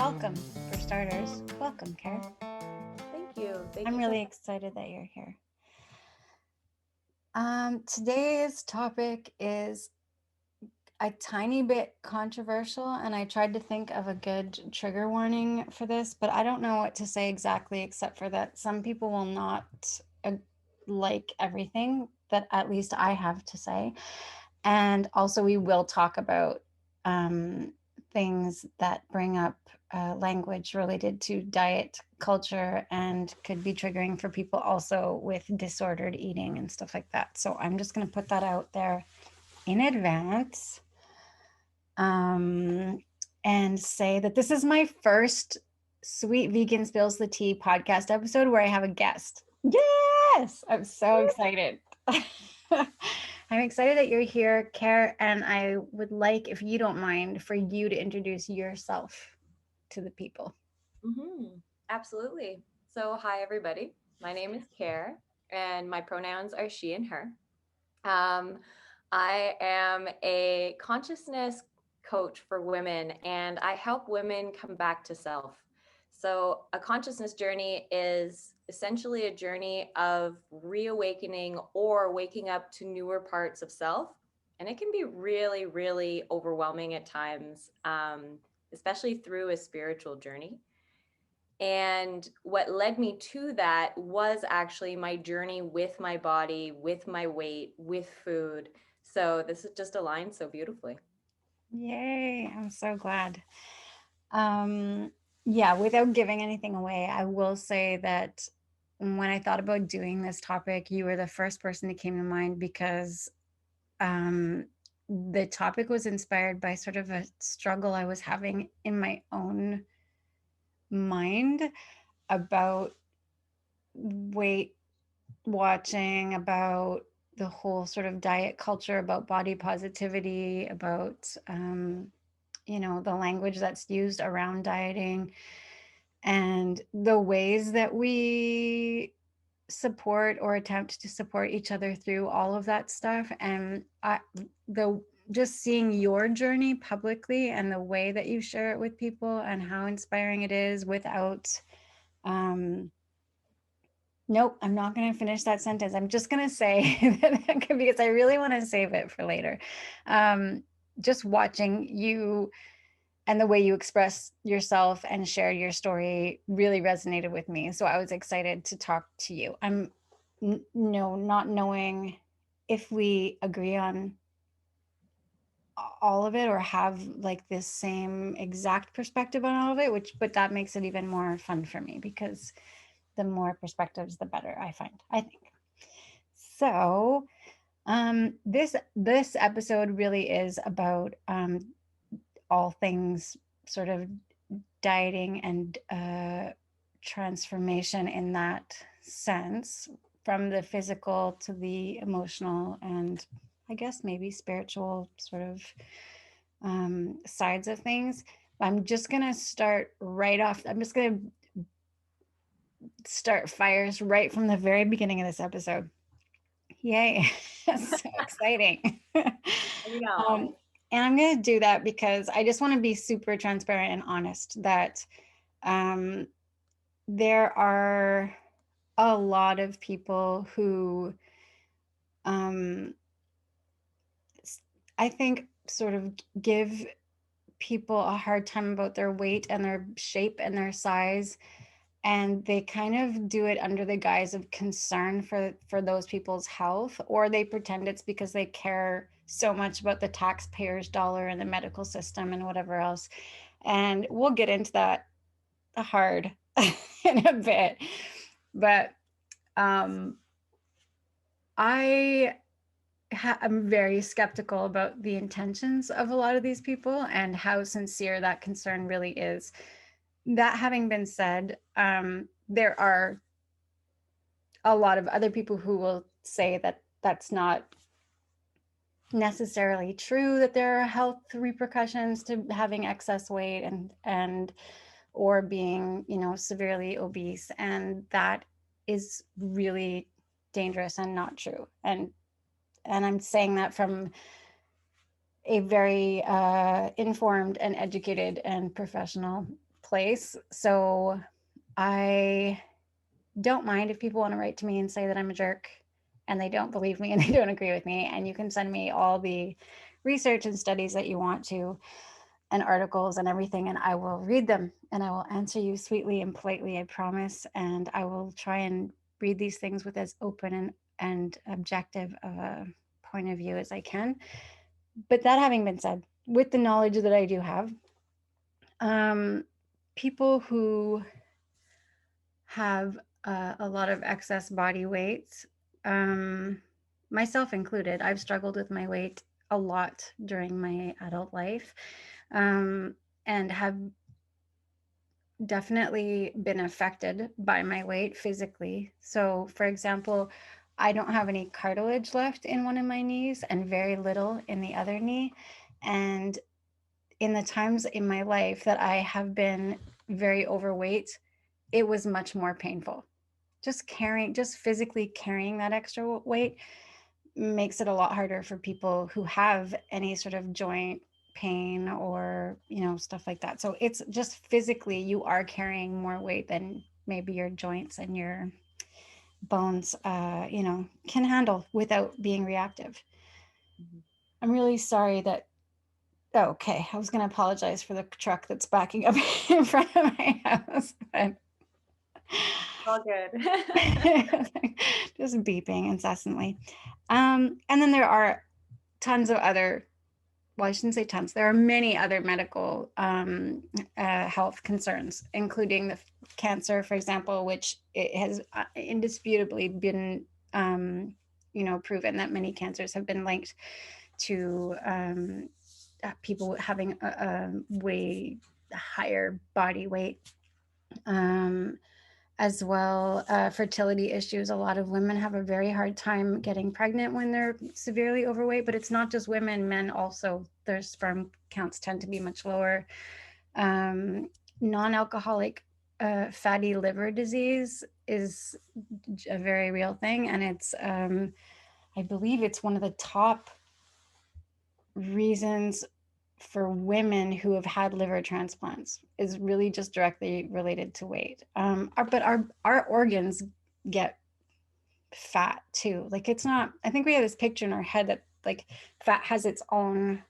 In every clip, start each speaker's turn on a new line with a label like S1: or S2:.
S1: welcome for starters. Welcome, Kara.
S2: Thank you.
S1: I'm really excited that you're here. Today's topic is a tiny bit controversial, and I tried to think of a good trigger warning for this, but I don't know what to say exactly, except for that some people will not like everything that at least I have to say. And also we will talk about things that bring up language related to diet culture and could be triggering for people also with disordered eating and stuff like that. So I'm just going to put that out there in advance and say that this is my first Sweet Vegan Spills the Tea podcast episode where I have a guest. Yes! I'm so excited. I'm excited that you're here, Kara, and I would like, if you don't mind, for you to introduce yourself to the people.
S2: Absolutely. So, hi, everybody. My name is Kara, and my pronouns are she and her. I am a consciousness coach for women, and I help women come back to self. So, a consciousness journey is essentially a journey of reawakening or waking up to newer parts of self. And it can be really, really overwhelming at times, especially through a spiritual journey. And what led me to that was actually my journey with my body, with my weight, with food. So this is just aligned so beautifully.
S1: Yay, I'm so glad. Yeah, without giving anything away, I will say that when I thought about doing this topic, you were the first person that came to mind because the topic was inspired by sort of a struggle I was having in my own mind about weight watching, about the whole sort of diet culture, about body positivity, about the language that's used around dieting, and the ways that we support or attempt to support each other through all of that stuff. And just seeing your journey publicly and the way that you share it with people and how inspiring it is without nope, I'm not going to finish that sentence. I'm just going to say that because I really want to save it for later. Just watching you and the way you express yourself and share your story really resonated with me. So I was excited to talk to you. I'm not knowing if we agree on all of it or have like this same exact perspective on all of it, but that makes it even more fun for me because the more perspectives, the better, I think. So this episode really is about all things sort of dieting and transformation in that sense, from the physical to the emotional and I guess maybe spiritual sort of sides of things. I'm just going to start right off. I'm just going to start fires right from the very beginning of this episode. Yay. So exciting. And I'm going to do that because I just want to be super transparent and honest that there are a lot of people who I think sort of give people a hard time about their weight and their shape and their size, and they kind of do it under the guise of concern for those people's health, or they pretend it's because they care so much about the taxpayers' dollar and the medical system and whatever else. And we'll get into that hard in a bit, but I'm very skeptical about the intentions of a lot of these people and how sincere that concern really is. That having been said, there are a lot of other people who will say that that's not necessarily true, that there are health repercussions to having excess weight and or being, severely obese, and that is really dangerous and not true. And I'm saying that from a very informed and educated and professional place. So I don't mind if people want to write to me and say that I'm a jerk and they don't believe me and they don't agree with me. And you can send me all the research and studies that you want to, and articles and everything, and I will read them and I will answer you sweetly and politely, I promise. And I will try and read these things with as open and objective of a point of view as I can. But that having been said, with the knowledge that I do have, people who have a lot of excess body weight, myself included, I've struggled with my weight a lot during my adult life, and have definitely been affected by my weight physically. So, for example, I don't have any cartilage left in one of my knees and very little in the other knee. And in the times in my life that I have been very overweight, it was much more painful. Just physically carrying that extra weight makes it a lot harder for people who have any sort of joint pain or, stuff like that. So it's just physically, you are carrying more weight than maybe your joints and your bones, can handle without being reactive.
S2: Mhm.
S1: I'm really sorry that. Oh, okay, I was going to apologize for the truck that's backing up in front of my house, but
S2: All good.
S1: just beeping incessantly. And then there are tons of other, well, I shouldn't say tons, there are many other medical health concerns, including the cancer, for example, which it has indisputably been, proven that many cancers have been linked to people having a way higher body weight. As well, fertility issues. A lot of women have a very hard time getting pregnant when they're severely overweight, but it's not just women, men also, their sperm counts tend to be much lower. Non-alcoholic fatty liver disease is a very real thing, and it's I believe it's one of the top reasons for women who have had liver transplants, is really just directly related to weight. But our organs get fat too. Like, it's not, I think we have this picture in our head that like fat has its own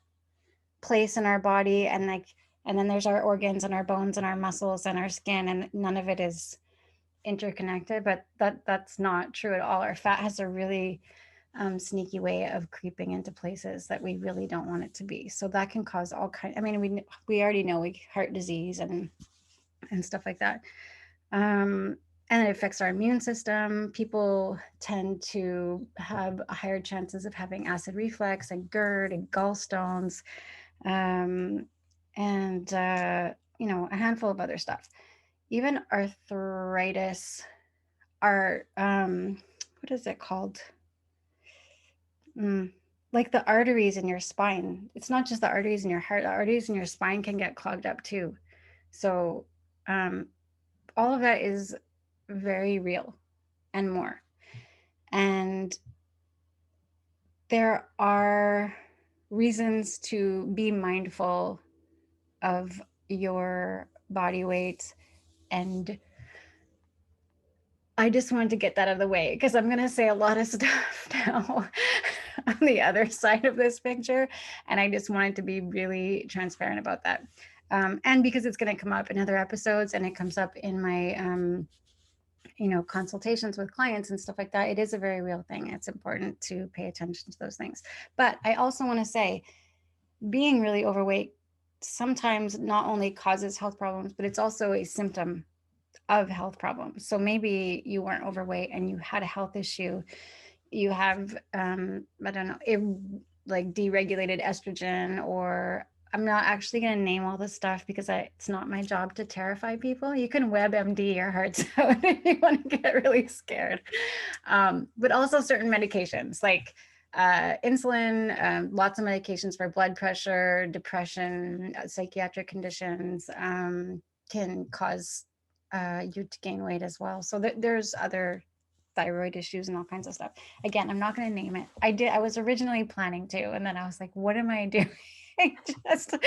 S1: place in our body, and then there's our organs and our bones and our muscles and our skin, and none of it is interconnected. But that's not true at all. Our fat has a really sneaky way of creeping into places that we really don't want it to be. So that can cause all kind. I mean, we already know, like, heart disease and stuff like that. And it affects our immune system. People tend to have higher chances of having acid reflux and GERD and gallstones, and a handful of other stuff. Even arthritis. What is it called? Like the arteries in your spine. It's not just the arteries in your heart. The arteries in your spine can get clogged up too. So all of that is very real and more. And there are reasons to be mindful of your body weight. And I just wanted to get that out of the way because I'm going to say a lot of stuff now on the other side of this picture. And I just wanted to be really transparent about that. And because it's going to come up in other episodes, and it comes up in my, consultations with clients and stuff like that, it is a very real thing. It's important to pay attention to those things. But I also want to say, being really overweight sometimes not only causes health problems, but it's also a symptom of health problems. So maybe you weren't overweight and you had a health issue. You have, I don't know, like deregulated estrogen, or I'm not actually going to name all this stuff because it's not my job to terrify people. You can WebMD your hearts out if you want to get really scared. But also certain medications like insulin, lots of medications for blood pressure, depression, psychiatric conditions can cause you to gain weight as well. So there's other thyroid issues and all kinds of stuff. Again, I'm not going to name it. I was originally planning to, and then I was like, what am I doing? Just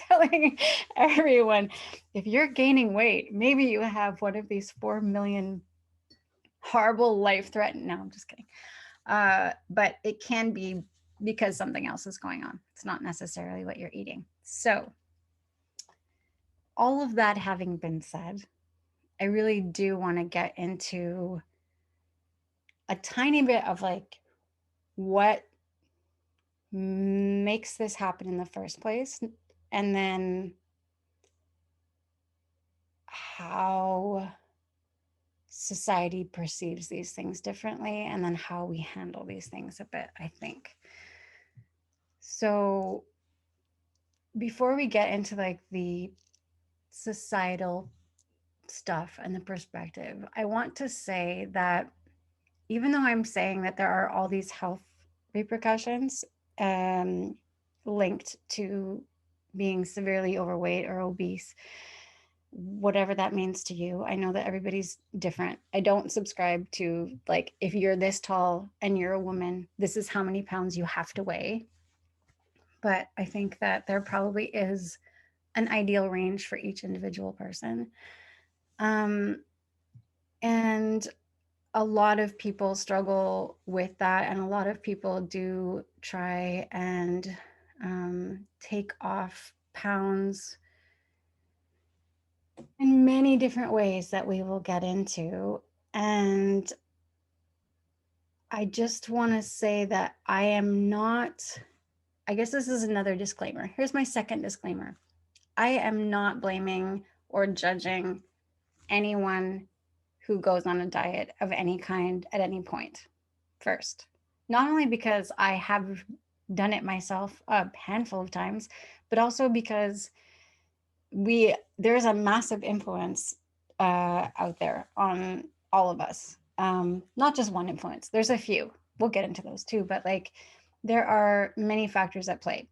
S1: telling everyone, if you're gaining weight, maybe you have one of these 4 million horrible life threatening. No, I'm just kidding. But it can be because something else is going on. It's not necessarily what you're eating. So all of that having been said, I really do want to get into a tiny bit of like what makes this happen in the first place, and then how society perceives these things differently, and then how we handle these things a bit, I think. So before we get into like the societal stuff and the perspective, I want to say that even though I'm saying that there are all these health repercussions linked to being severely overweight or obese, whatever that means to you, I know that everybody's different. I don't subscribe to like, if you're this tall and you're a woman, this is how many pounds you have to weigh. But I think that there probably is an ideal range for each individual person. And a lot of people struggle with that, and a lot of people do try and take off pounds in many different ways that we will get into. And I just want to say that I am not, I guess this is another disclaimer. Here's my second disclaimer. I am not blaming or judging anyone who goes on a diet of any kind at any point. First, not only because I have done it myself a handful of times, but also because there's a massive influence out there on all of us. Not just one influence. There's a few. We'll get into those too, but like there are many factors at play.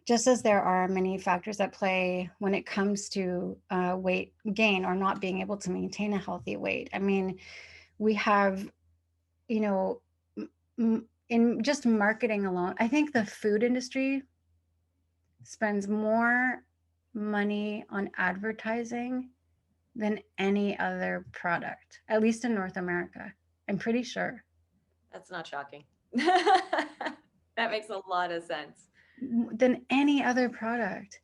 S1: Just as there are many factors at play when it comes to weight gain or not being able to maintain a healthy weight. I mean, we have, you know, in just marketing alone, I think the food industry spends more money on advertising than any other product, at least in North America. I'm pretty sure.
S2: That's not shocking. That makes a lot of sense.
S1: Than any other product.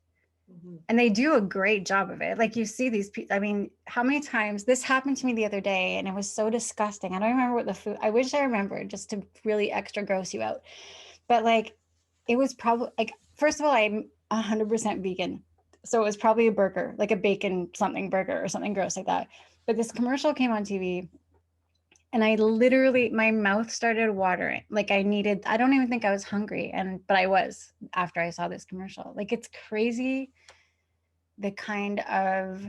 S1: Mm-hmm. And they do a great job of it. Like you see these people, I mean, how many times this happened to me the other day and it was so disgusting. I don't remember what the food, I wish I remembered just to really extra gross you out. But like, it was probably like, first of all, I'm 100% vegan. So it was probably a burger, like a bacon something burger or something gross like that. But this commercial came on TV and I literally, my mouth started watering. Like I don't even think I was hungry. But I was after I saw this commercial. Like it's crazy the kind of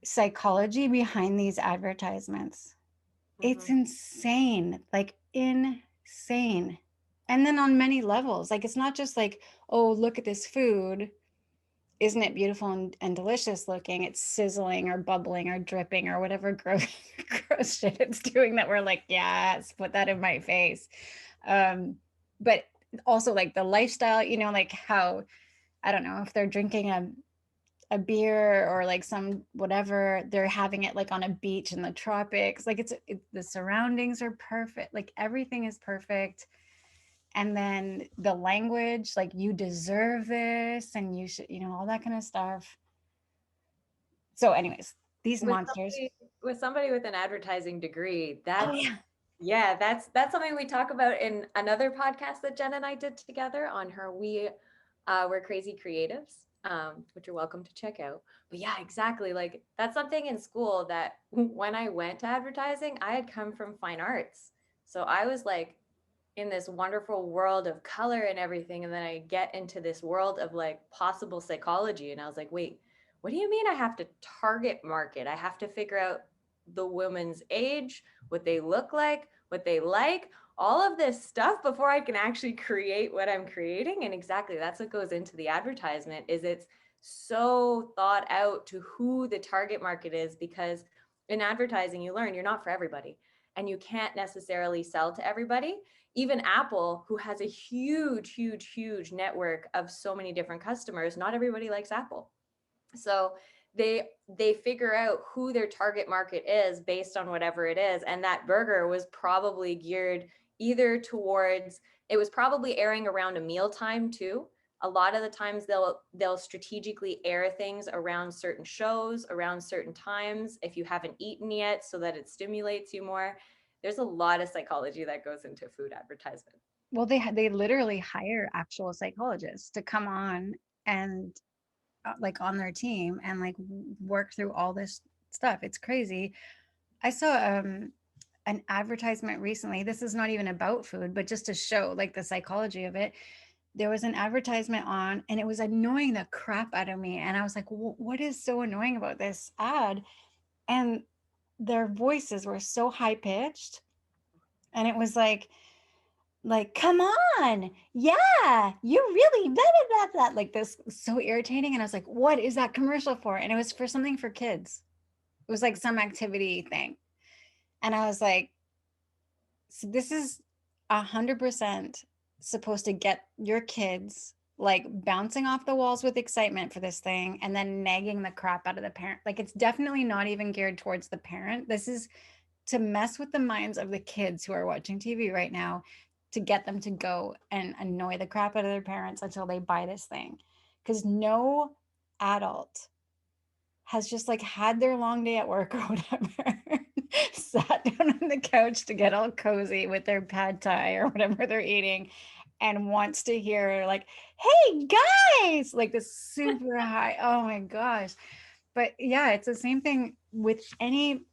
S1: psychology behind these advertisements. Mm-hmm. It's insane, like insane. And then on many levels, like it's not just like, oh, look at this food. Isn't it beautiful and delicious looking? It's sizzling or bubbling or dripping or whatever gross shit it's doing that we're like, yes, put that in my face. But also like the lifestyle, like how, I don't know, if they're drinking a beer or like some whatever, they're having it like on a beach in the tropics. Like the surroundings are perfect. Like everything is perfect. And then the language, like you deserve this and you should, all that kind of stuff. So anyways, these monsters.
S2: With somebody with an advertising degree, that's something we talk about in another podcast that Jen and I did together on her We're Crazy Creatives, which you're welcome to check out. But yeah, exactly. Like that's something in school that when I went to advertising, I had come from fine arts. So I was like in this wonderful world of color and everything. And then I get into this world of like possible psychology. And I was like, wait, what do you mean I have to target market? I have to figure out the woman's age, what they look like, what they like, all of this stuff before I can actually create what I'm creating. And exactly, that's what goes into the advertisement, is it's so thought out to who the target market is, because in advertising, you learn you're not for everybody. and you can't necessarily sell to everybody. Even Apple, who has a huge network of so many different customers, not everybody likes Apple. So they figure out who their target market is based on whatever it is. And that burger was probably geared either towards, it was probably airing around a mealtime too. A lot of the times they'll strategically air things around certain shows, around certain times, if you haven't eaten yet, so that it stimulates you more. There's a lot of psychology that goes into food advertisement.
S1: Well, they literally hire actual psychologists to come on and like on their team and like work through all this stuff. It's crazy. I saw an advertisement recently. This is not even about food, but just to show like the psychology of it. There was an advertisement on and it was annoying the crap out of me. And I was like, what is so annoying about this ad? And their voices were so high pitched. And it was like, come on, yeah, you really blah, blah, blah, blah. Like this, so irritating. And I was like, what is that commercial for? And it was for something for kids. It was like some activity thing. And I was like, so this is 100% supposed to get your kids like bouncing off the walls with excitement for this thing and then nagging the crap out of the parent. Like it's definitely not even geared towards the parent. This is to mess with the minds of the kids who are watching TV right now, to get them to go and annoy the crap out of their parents until they buy this thing. Because no adult has just like had their long day at work or whatever, sat down on the couch to get all cozy with their pad thai or whatever they're eating, and wants to hear like, hey guys, like this super high, oh my gosh. But yeah, it's the same thing with any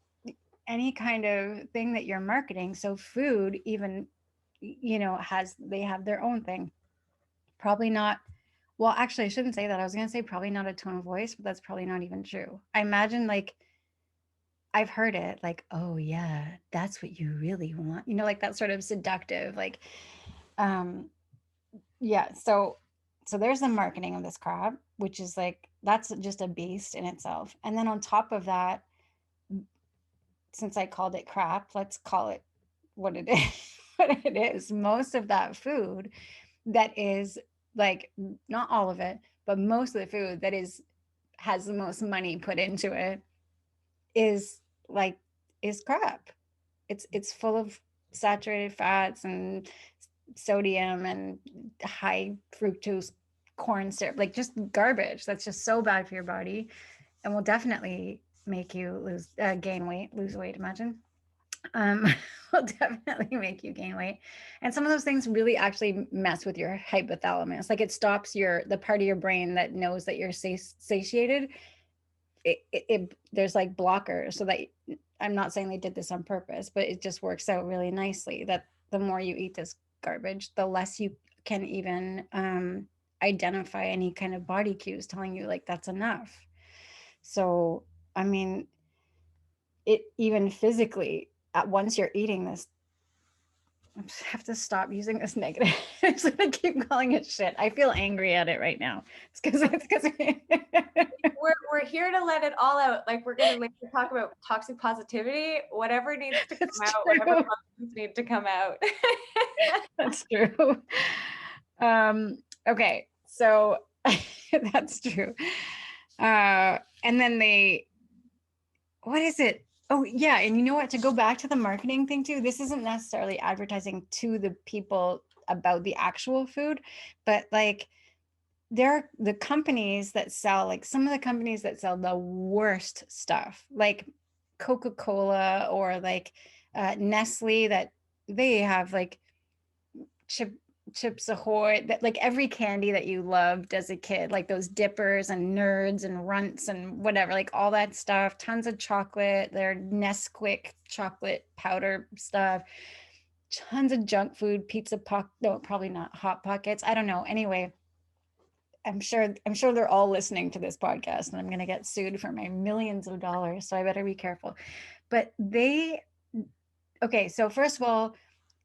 S1: kind of thing that you're marketing. So food even, they have their own thing. Probably not, well, actually I shouldn't say that. I was going to say probably not a tone of voice, but that's probably not even true. I imagine like I've heard it like, oh yeah, that's what you really want, like that sort of seductive, like um yeah. So there's the marketing of this crap, which is like, that's just a beast in itself. And then on top of that, since I called it crap, let's call it what it is. What it is. Most of that food that is like, not all of it, but most of the food that has the most money put into it is like is crap. It's full of saturated fats and sodium and high fructose corn syrup, like just garbage that's just so bad for your body and will definitely make you lose weight, imagine. um, will definitely make you gain weight. And some of those things really actually mess with your hypothalamus. Like it stops the part of your brain that knows that you're satiated. There's like blockers, so that I'm not saying they did this on purpose, but it just works out really nicely that the more you eat this garbage, the less you can even identify any kind of body cues telling you like that's enough. So, I mean, it even physically, once you're eating this, I have to stop using this negative. I'm just gonna keep calling it shit. I feel angry at it right now. It's because
S2: we're here to let it all out. Like we're gonna later talk about toxic positivity. Whatever needs to come out, whatever emotions need to come out.
S1: That's true. Okay, so that's true. And then what is it? Oh yeah, and you know what? To go back to the marketing thing too, this isn't necessarily advertising to the people about the actual food, but like there are the companies that sell, like some of the companies that sell the worst stuff, like Coca-Cola or like Nestle, that they have like Chips Ahoy, that like every candy that you loved as a kid, like those dippers and nerds and runts and whatever, like all that stuff, tons of chocolate, their Nesquik chocolate powder stuff, tons of junk food, no, probably not Hot Pockets, I don't know. Anyway, I'm sure they're all listening to this podcast and I'm going to get sued for my millions of dollars, so I better be careful. But okay, so first of all,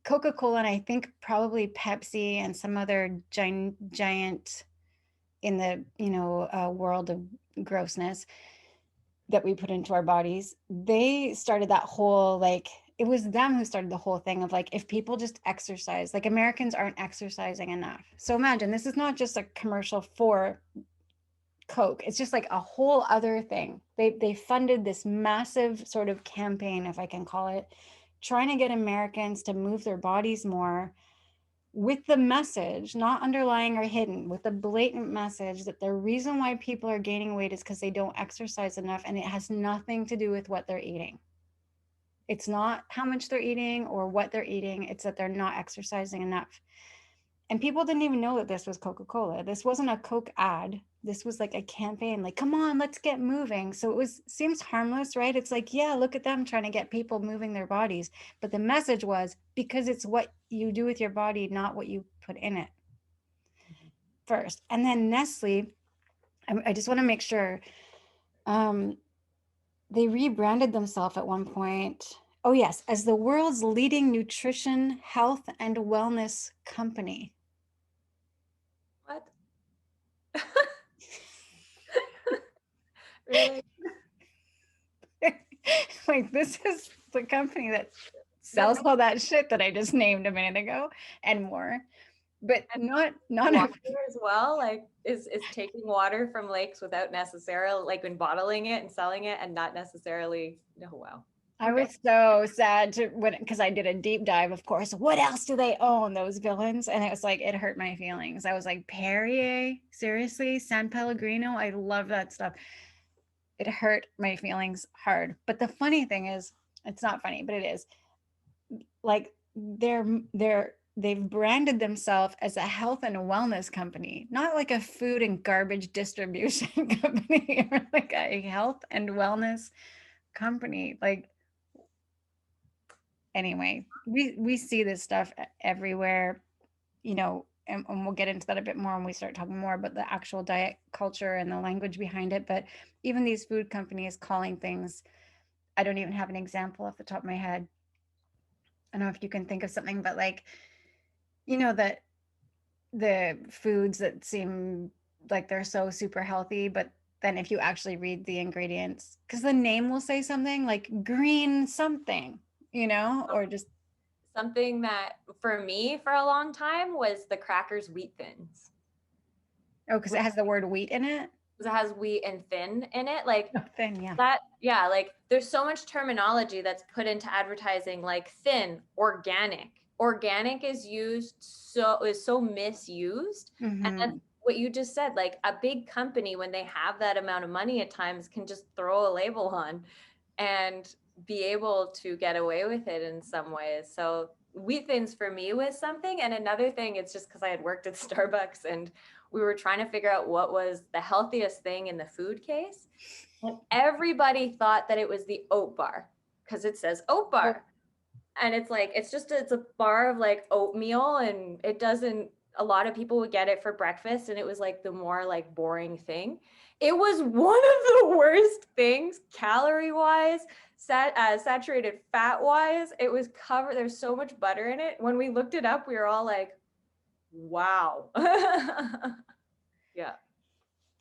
S1: Coca-Cola and I think probably Pepsi and some other giant in the world of grossness that we put into our bodies, they started that whole like it was them who started the whole thing of like, if people just exercise, like Americans aren't exercising enough. So imagine, this is not just a commercial for Coke. It's just like a whole other thing. They funded this massive sort of campaign, if I can call it, trying to get Americans to move their bodies more, with the message, not underlying or hidden, with the blatant message that the reason why people are gaining weight is because they don't exercise enough, and it has nothing to do with what they're eating. It's not how much they're eating or what they're eating, it's that they're not exercising enough. And people didn't even know that this was Coca-Cola. This wasn't a Coke ad. This was like a campaign, like, come on, let's get moving. So it seems harmless, right? It's like, yeah, look at them trying to get people moving their bodies. But the message was, because it's what you do with your body, not what you put in it first. And then Nestle, I just want to make sure, they rebranded themselves at one point. Oh yes, as the world's leading nutrition, health, and wellness company.
S2: What? Really?
S1: Like, this is the company that sells all that shit that I just named a minute ago and more. But not
S2: water as well, like is taking water from lakes without necessarily, like, when bottling it and selling it and not necessarily. Oh wow.
S1: I was so sad because I did a deep dive, of course. What else do they own, those villains? And it was like, it hurt my feelings. I was like, Perrier, seriously, San Pellegrino, I love that stuff. It hurt my feelings hard. But the funny thing is, it's not funny, but it is, like, they've branded themselves as a health and wellness company, not like a food and garbage distribution company, or like a health and wellness company. Like, anyway, we see this stuff everywhere, and we'll get into that a bit more when we start talking more about the actual diet culture and the language behind it. But even these food companies calling things, I don't even have an example off the top of my head. I don't know if you can think of something, but like, that the foods that seem like they're so super healthy, but then if you actually read the ingredients, because the name will say something like green something, or just
S2: Something that for me for a long time was the Crackers wheat thins.
S1: oh, because it has the word wheat in it.
S2: Because it has wheat and thin in it, like
S1: Thin, yeah.
S2: that. Yeah, like there's so much terminology that's put into advertising, like thin, organic. Organic is so misused. And that's what you just said. Like, a big company, when they have that amount of money at times, can just throw a label on and be able to get away with it in some ways. So wheat thins for me was something. And another thing, it's just because I had worked at Starbucks and we were trying to figure out what was the healthiest thing in the food case. And everybody thought that it was the oat bar, because it says oat bar. And it's like, it's a bar of like oatmeal, and it doesn't, a lot of people would get it for breakfast, and it was like the more like boring thing. It was one of the worst things calorie wise, saturated fat wise. It was covered, there's so much butter in it. When we looked it up, we were all like, wow. Yeah.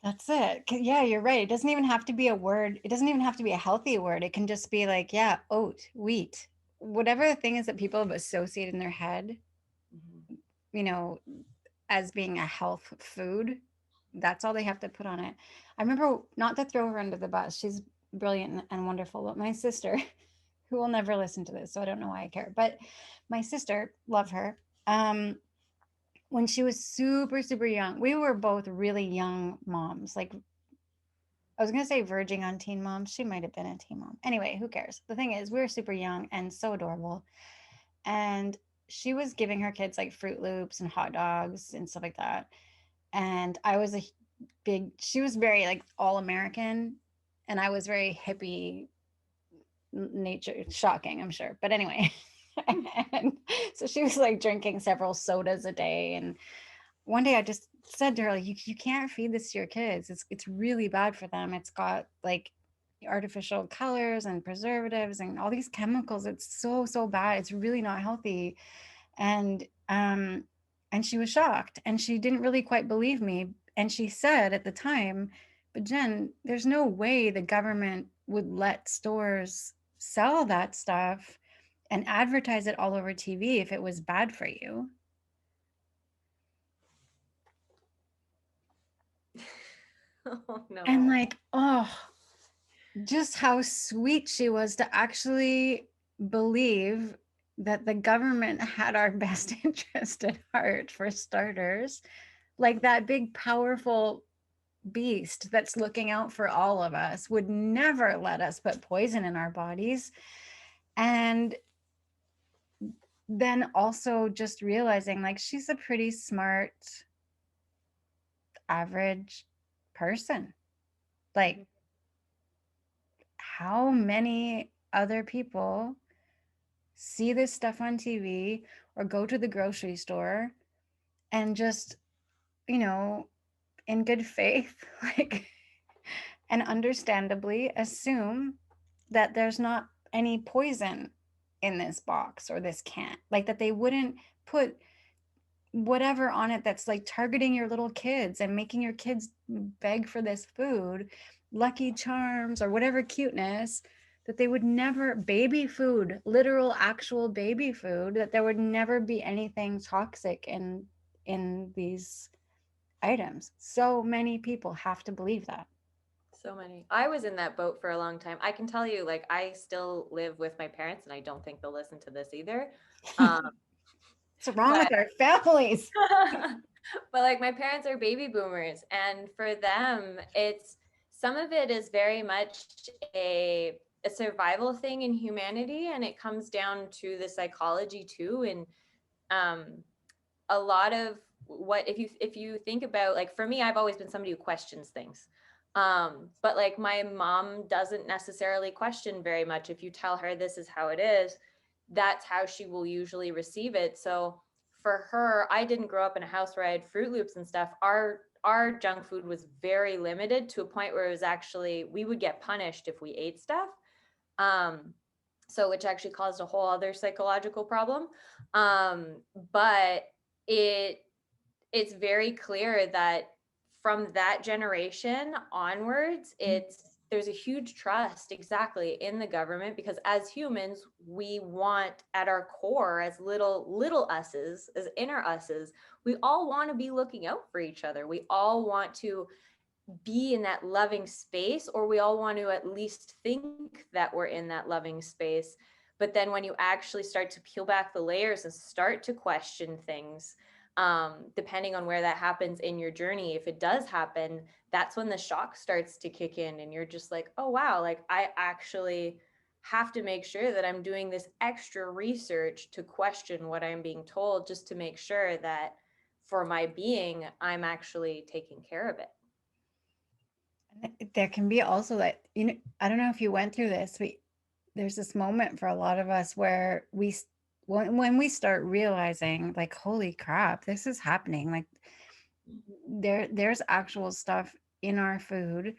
S1: That's it. Yeah, you're right. It doesn't even have to be a word. It doesn't even have to be a healthy word. It can just be like, yeah, oat, wheat, whatever the thing is that people have associated in their head, as being a health food. That's all they have to put on it. I remember, not to throw her under the bus, she's brilliant and wonderful, but my sister, who will never listen to this, so I don't know why I care, but my sister, love her. When she was super, super young, we were both really young moms. Like, I was going to say verging on teen moms. She might have been a teen mom. Anyway, who cares? The thing is, we were super young and so adorable. And she was giving her kids like Fruit Loops and hot dogs and stuff like that. And I was she was very like all American, and I was very hippie nature. Shocking, I'm sure. But anyway, and so she was like drinking several sodas a day. And one day I just said to her, like, you can't feed this to your kids. It's really bad for them. It's got like artificial colors and preservatives and all these chemicals. It's so bad. It's really not healthy. And she was shocked, and she didn't really quite believe me. And she said at the time, but Jen, there's no way the government would let stores sell that stuff. and advertise it all over TV if it was bad for you.
S2: Oh no.
S1: And like, oh, just how sweet she was to actually believe that the government had our best interest at heart, for starters. Like, that big, powerful beast that's looking out for all of us would never let us put poison in our bodies. And then also just realizing, like, she's a pretty smart, average person. Like, how many other people see this stuff on TV or go to the grocery store and just, you know, in good faith, like, and understandably assume that there's not any poison in this box or this can, like, that they wouldn't put whatever on it that's like targeting your little kids and making your kids beg for this food, Lucky Charms or whatever cuteness, that they would never, baby food, literal actual baby food, that there would never be anything toxic in these items. So many people have to believe that.
S2: So many. I was in that boat for a long time. I can tell you, like, I still live with my parents, and I don't think they'll listen to this either.
S1: What's wrong
S2: But
S1: with our families?
S2: but like, my parents are baby boomers, and for them, it's some of it is very much a survival thing in humanity, and it comes down to the psychology too. And um a lot of what, if you think about, like, for me, I've always been somebody who questions things. But like, my mom doesn't necessarily question very much. If you tell her this is how it is, that's how she will usually receive it. So for her, I didn't grow up in a house where I had Fruit Loops and stuff. Our junk food was very limited, to a point where it was actually, we would get punished if we ate stuff. Um, so which actually caused a whole other psychological problem. But it it's very clear that from that generation onwards, there's a huge trust, exactly, in the government, because as humans, we want, at our core, as little us's, as inner us's, we all want to be looking out for each other. We all want to be in that loving space, or we all want to at least think that we're in that loving space. But then when you actually start to peel back the layers and start to question things, depending on where that happens in your journey, if it does happen, that's when the shock starts to kick in, and you're just like, oh wow, like, I actually have to make sure that I'm doing this extra research to question what I'm being told, just to make sure that for my being, I'm actually taking care of it.
S1: There can be also that, I don't know if you went through this, but there's this moment for a lot of us where when we start realizing, like, holy crap, this is happening. Like, there's actual stuff in our food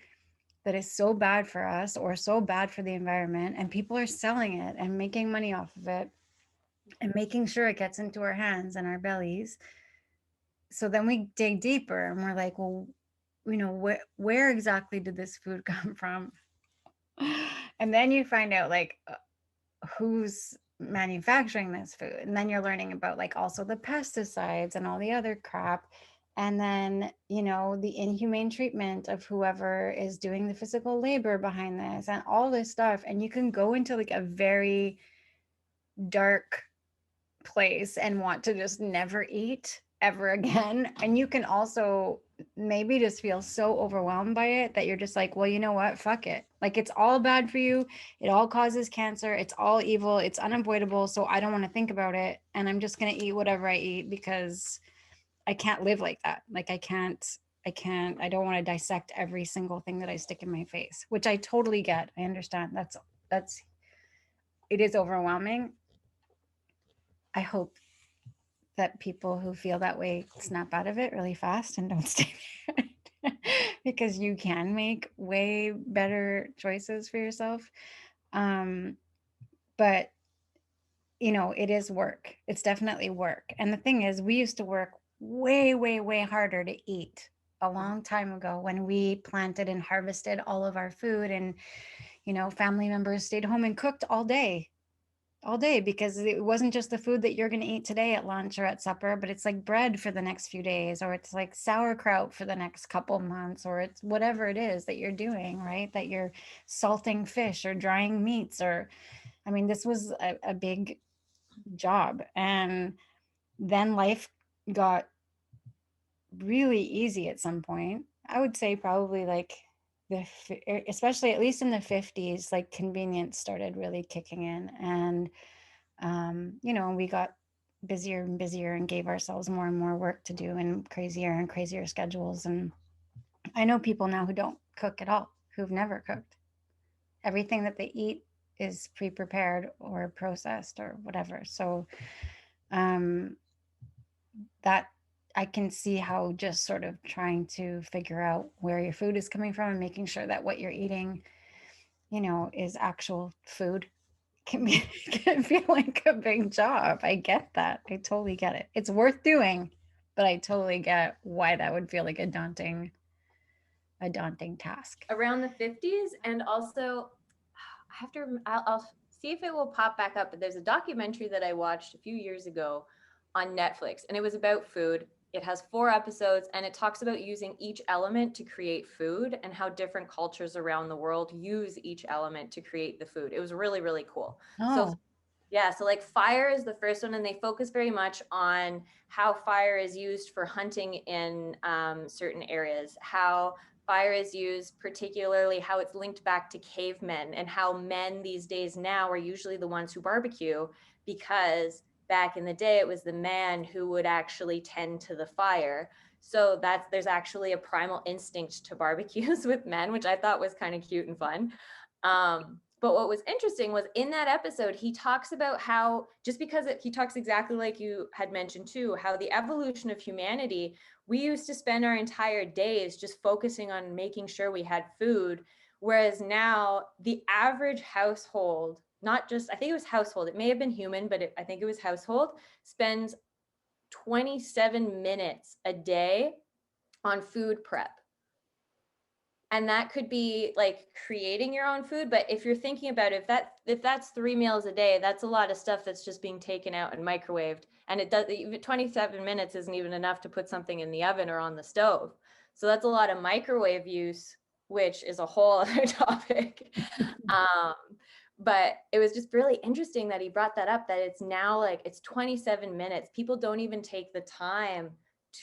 S1: that is so bad for us or so bad for the environment, and people are selling it and making money off of it and making sure it gets into our hands and our bellies. So then we dig deeper and we're like, well, where exactly did this food come from? And then you find out, like, who's manufacturing this food, and then you're learning about, like, also the pesticides and all the other crap, and then the inhumane treatment of whoever is doing the physical labor behind this and all this stuff, and you can go into, like, a very dark place and want to just never eat ever again. And you can also maybe just feel so overwhelmed by it that you're just like, well, you know what? Fuck it. Like, it's all bad for you. It all causes cancer. It's all evil. It's unavoidable. So I don't want to think about it. And I'm just going to eat whatever I eat because I can't live like that. Like, I don't want to dissect every single thing that I stick in my face, which I totally get. I understand. It is overwhelming. I hope that people who feel that way snap out of it really fast and don't stay there because you can make way better choices for yourself. But it is work. It's definitely work. And the thing is, we used to work way, way, way harder to eat a long time ago, when we planted and harvested all of our food, and family members stayed home and cooked all day. all day, because it wasn't just the food that you're going to eat today at lunch or at supper, but it's like bread for the next few days, or it's like sauerkraut for the next couple months, or it's whatever it is that you're doing, right? That you're salting fish or drying meats, or, I mean, this was a big job. And then life got really easy at some point. I would say probably like especially at least in the 50s, like convenience started really kicking in. And we got busier and busier and gave ourselves more and more work to do, and crazier schedules. And I know people now who don't cook at all, who've never cooked. Everything that they eat is pre-prepared or processed or whatever. So um, that I can see how just sort of trying to figure out where your food is coming from and making sure that what you're eating, is actual food can be can feel like a big job. I get that. I totally get it. It's worth doing, but I totally get why that would feel like a daunting task.
S2: Around the 50s. And also, I have to, I'll see if it will pop back up, but there's a documentary that I watched a few years ago on Netflix, and it was about food. It has 4 episodes, and it talks about using each element to create food and how different cultures around the world use each element to create the food. It was really, really cool. So
S1: Oh,
S2: yeah, so like fire is the first one, and they focus very much on how fire is used for hunting in certain areas, how fire is used, particularly how it's linked back to cavemen, and how men these days now are usually the ones who barbecue, because back in the day it was the man who would actually tend to the fire. So there's actually a primal instinct to barbecues with men, which I thought was kind of cute and fun. But what was interesting was in that episode, he talks about how, just because he talks exactly like you had mentioned too, how the evolution of humanity, we used to spend our entire days just focusing on making sure we had food. Whereas now the average household, not just, I think it was household, it may have been human, but I think it was household, spends 27 minutes a day on food prep. And that could be like creating your own food, but if you're thinking about it, if that's 3 meals a day, that's a lot of stuff that's just being taken out and microwaved. And it does, even 27 minutes isn't even enough to put something in the oven or on the stove. So that's a lot of microwave use, which is a whole other topic. um, but it was just really interesting that he brought that up, that it's now like it's 27 minutes. People don't even take the time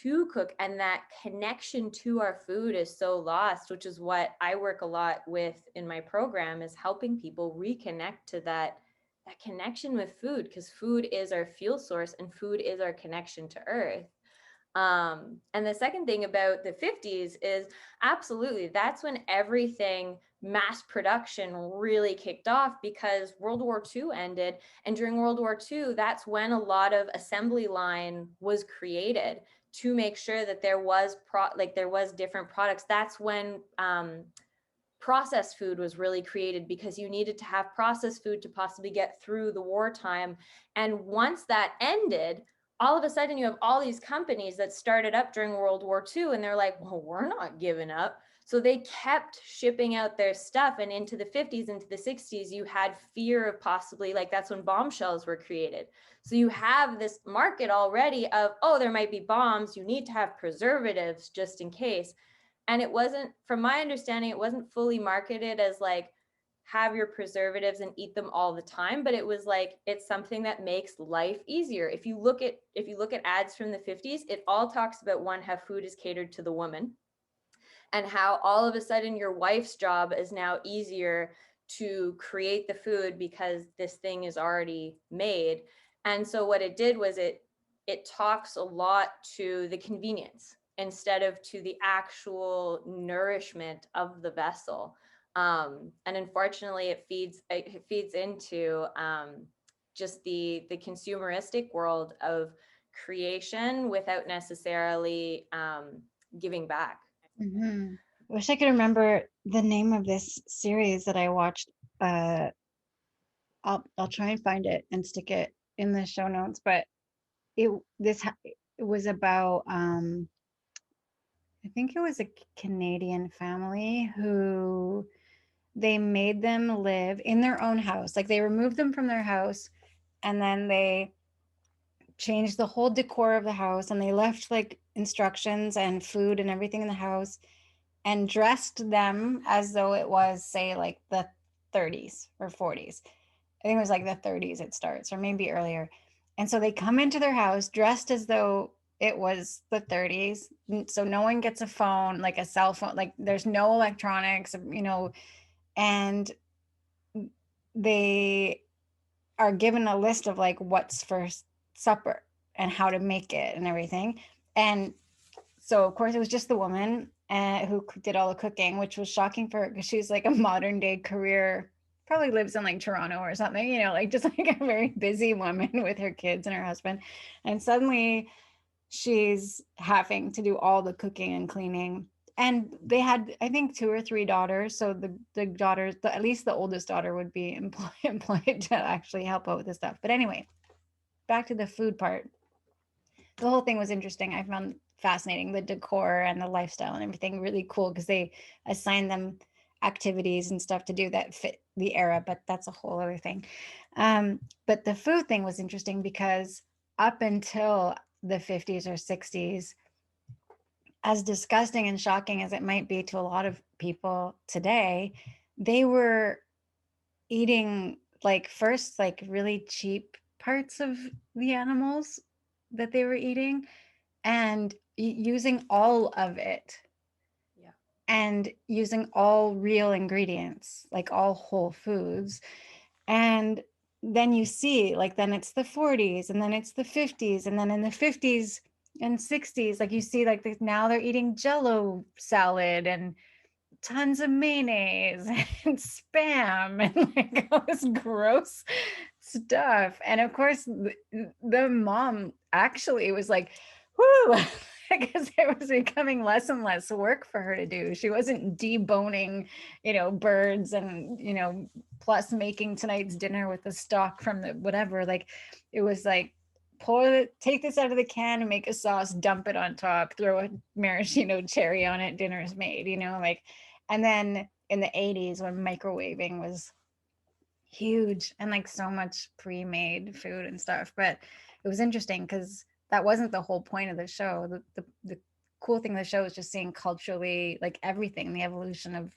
S2: to cook, and that connection to our food is so lost, which is what I work a lot with in my program, is helping people reconnect to that connection with food, because food is our fuel source and food is our connection to earth. And the second thing about the 50s is absolutely that's when everything mass production really kicked off, because World War II ended. And during World War II, that's when a lot of assembly line was created to make sure that there was there was different products. That's when processed food was really created, because you needed to have processed food to possibly get through the wartime. And once that ended, all of a sudden you have all these companies that started up during World War II, and they're like, well, we're not giving up. So they kept shipping out their stuff. And into the 50s, into the 60s, you had fear of possibly, like, that's when bombshells were created. So you have this market already of, oh, there might be bombs. You need to have preservatives just in case. And it wasn't, from my understanding, it wasn't fully marketed as like, have your preservatives and eat them all the time, but it was like, it's something that makes life easier. If you look at ads from the 50s, it all talks about, one, how food is catered to the woman, and how all of a sudden your wife's job is now easier to create the food because this thing is already made. And so what it did was it talks a lot to the convenience instead of to the actual nourishment of the vessel. And unfortunately, it feeds into just the consumeristic world of creation without necessarily giving back.
S1: mm-hmm. I wish I could remember the name of this series that I watched. Uh, I'll try and find it and stick it in the show notes. But it was about I think it was a Canadian family who they made them live in their own house. Like they removed them from their house and then they changed the whole decor of the house, and they left like instructions and food and everything in the house, and dressed them as though it was, say, like the 30s or 40s. I think it was like the 30s it starts, or maybe earlier. And so they come into their house dressed as though it was the 30s. So no one gets a phone, like a cell phone, like there's no electronics, and they are given a list of like what's for supper and how to make it and everything. And so of course it was just the woman who did all the cooking, which was shocking for her because she's like a modern day career, probably lives in like Toronto or something, like just like a very busy woman with her kids and her husband. And suddenly she's having to do all the cooking and cleaning. And they had, I think, 2 or 3 daughters. So the daughters, at least the oldest daughter would be employed to actually help out with this stuff. But anyway, back to the food part. The whole thing was interesting. I found fascinating the decor and the lifestyle and everything really cool because they assigned them activities and stuff to do that fit the era, but that's a whole other thing. But the food thing was interesting because up until the 50s or 60s, as disgusting and shocking as it might be to a lot of people today, they were eating like first like really cheap parts of the animals that they were eating and using all of it.
S2: Yeah.
S1: And using all real ingredients, like all whole foods. And then you see, like, then it's the 40s, and then it's the 50s, and then in the 50s and 60s, like you see, like now they're eating Jello salad and tons of mayonnaise and spam and like all this gross stuff. And of course, the mom actually was like, whoo, because it was becoming less and less work for her to do. She wasn't deboning, birds and, plus making tonight's dinner with the stock from the whatever. Like it was like, take this out of the can and make a sauce, dump it on top, throw a maraschino cherry on it, dinner is made, like. And then in the 80s when microwaving was huge and like so much pre-made food and stuff. But it was interesting because that wasn't the whole point of the show. The cool thing of the show is just seeing culturally like everything, the evolution of,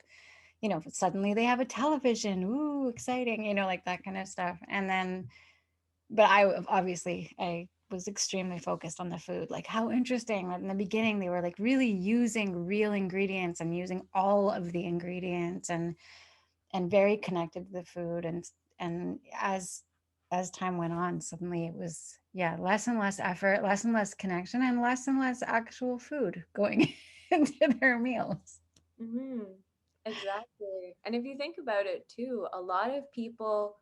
S1: suddenly they have a television. Ooh, exciting, like that kind of stuff. And then, but I was extremely focused on the food. Like how interesting. In the beginning, they were like really using real ingredients and using all of the ingredients and very connected to the food. And as time went on, suddenly it was, yeah, less and less effort, less and less connection, and less actual food going into their meals.
S2: Mm-hmm. Exactly. And if you think about it too, a lot of people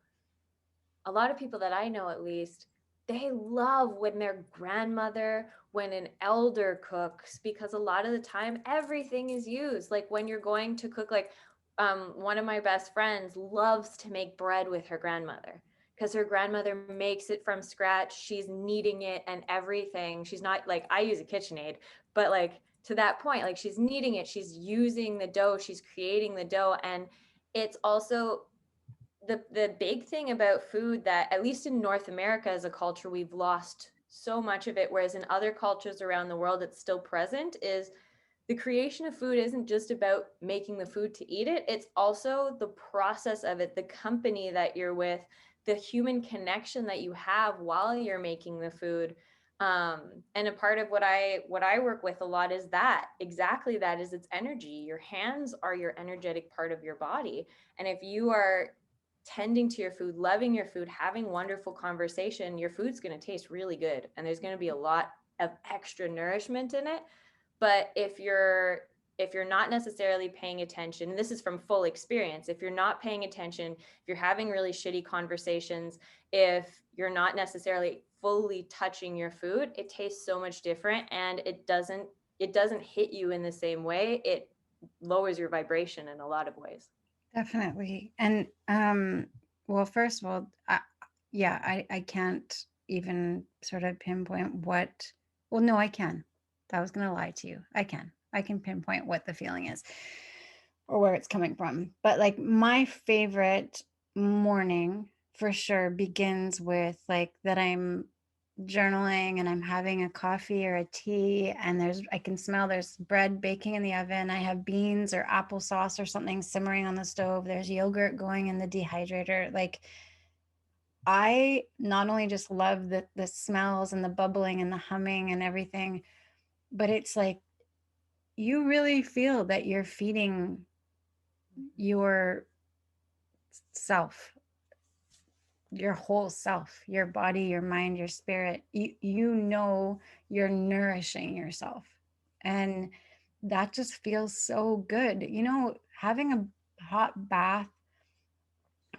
S2: that I know at least, they love when their grandmother, when an elder cooks, because a lot of the time everything is used. Like when you're going to cook, like one of my best friends loves to make bread with her grandmother because her grandmother makes it from scratch. She's kneading it and everything. She's not like, I use a KitchenAid, but like to that point, like she's kneading it, she's using the dough, she's creating the dough. And it's also the big thing about food that, at least in North America as a culture, we've lost so much of it, whereas in other cultures around the world it's still present, is the creation of food isn't just about making the food to eat it, it's also the process of it, the company that you're with, the human connection that you have while you're making the food. And a part of what I work with a lot is that, exactly that, is its energy. Your hands are your energetic part of your body, and if you are tending to your food, loving your food, having wonderful conversation, your food's going to taste really good and there's going to be a lot of extra nourishment in it. But if you're not necessarily paying attention, and this is from full experience, if you're not paying attention, if you're having really shitty conversations, if you're not necessarily fully touching your food, it tastes so much different, and it doesn't hit you in the same way. It lowers your vibration in a lot of ways.
S1: Definitely. And well, first of all, yeah, I can't even sort of pinpoint what, well, no, I can. I was going to lie to you. I can pinpoint what the feeling is or where it's coming from. But like my favorite morning for sure begins with like that I'm journaling and I'm having a coffee or a tea, and I can smell there's bread baking in the oven. I have beans or applesauce or something simmering on the stove. There's yogurt going in the dehydrator. Like, I not only just love the smells and the bubbling and the humming and everything, but it's like you really feel that you're feeding your self, your whole self, your body, your mind, your spirit. You know you're nourishing yourself. And that just feels so good. You know, having a hot bath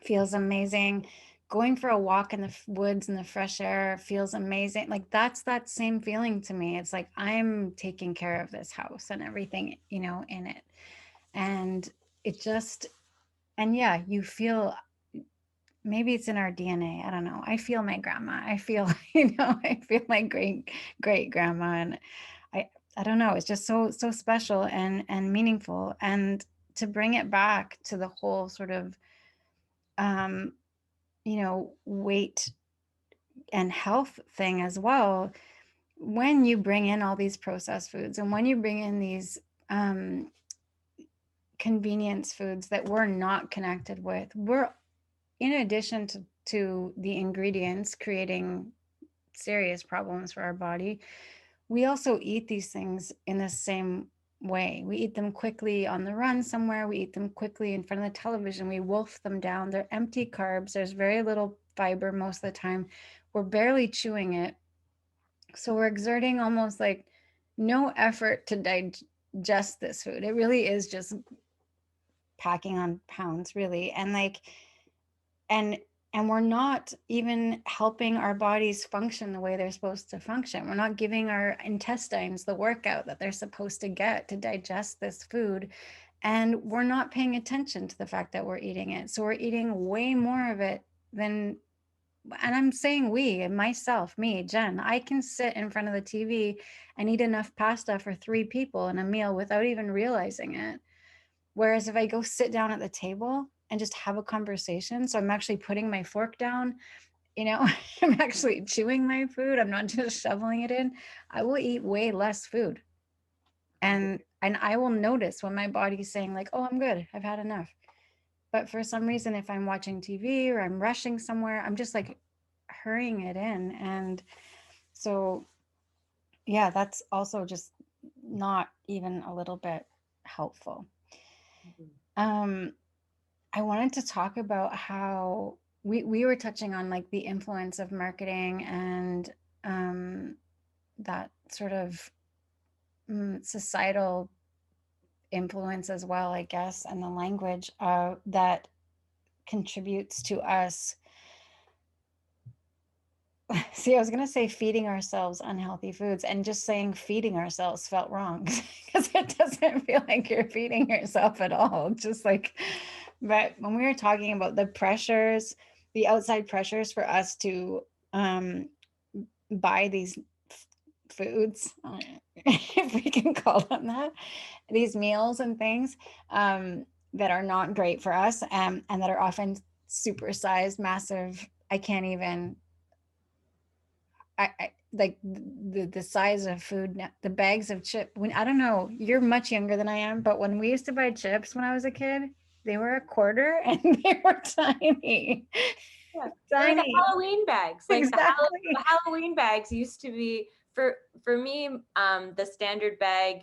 S1: feels amazing. Going for a walk in the woods in the fresh air feels amazing. Like, that's that same feeling to me. It's like I'm taking care of this house and everything, you know, in it. And it just, and yeah, you feel, maybe it's in our DNA. I don't know. I feel my grandma. I feel, you know, I feel my great grandma. And I don't know. It's just so special and meaningful. And to bring it back to the whole sort of, um, you know, weight and health thing as well. When you bring in all these processed foods and when you bring in these convenience foods that we're not connected with, we're, in addition to the ingredients creating serious problems for our body, we also eat these things in the same way. We eat them quickly on the run somewhere. We eat them quickly in front of the television. We wolf them down. They're empty carbs. There's very little fiber most of the time. We're barely chewing it. So we're exerting almost like no effort to digest this food. It really is just packing on pounds, really. And like, and and we're not even helping our bodies function the way they're supposed to function. We're not giving our intestines the workout that they're supposed to get to digest this food, and we're not paying attention to the fact that we're eating it. So we're eating way more of it than, and I'm saying we, myself, me, Jen, I can sit in front of the TV and eat enough pasta for 3 people in a meal without even realizing it. Whereas if I go sit down at the table and just have a conversation, so I'm actually putting my fork down, you know, I'm actually chewing my food, I'm not just shoveling it in, I will eat way less food. And I will notice when my body's saying like, oh, I'm good, I've had enough. But for some reason, if I'm watching TV or I'm rushing somewhere, I'm just like hurrying it in. And so, yeah, that's also just not even a little bit helpful. Um, I wanted to talk about how we were touching on like the influence of marketing and that sort of societal influence as well, I guess, and the language that contributes to us. See, I was going to say feeding ourselves unhealthy foods, and just saying feeding ourselves felt wrong because it doesn't feel like you're feeding yourself at all. Just like, but when we were talking about the pressures, the outside pressures for us to buy these foods, if we can call them that, these meals and things that are not great for us, and that are often supersized, massive. I can't even I like the size of food now, the bags of chip. When, I don't know, you're much younger than I am, but when we used to buy chips when I was a kid, they were a quarter and they were tiny.
S2: Yeah. Or the
S1: Tiny.
S2: Halloween bags. Like
S1: Exactly.
S2: the Halloween bags used to be for me, the standard bag,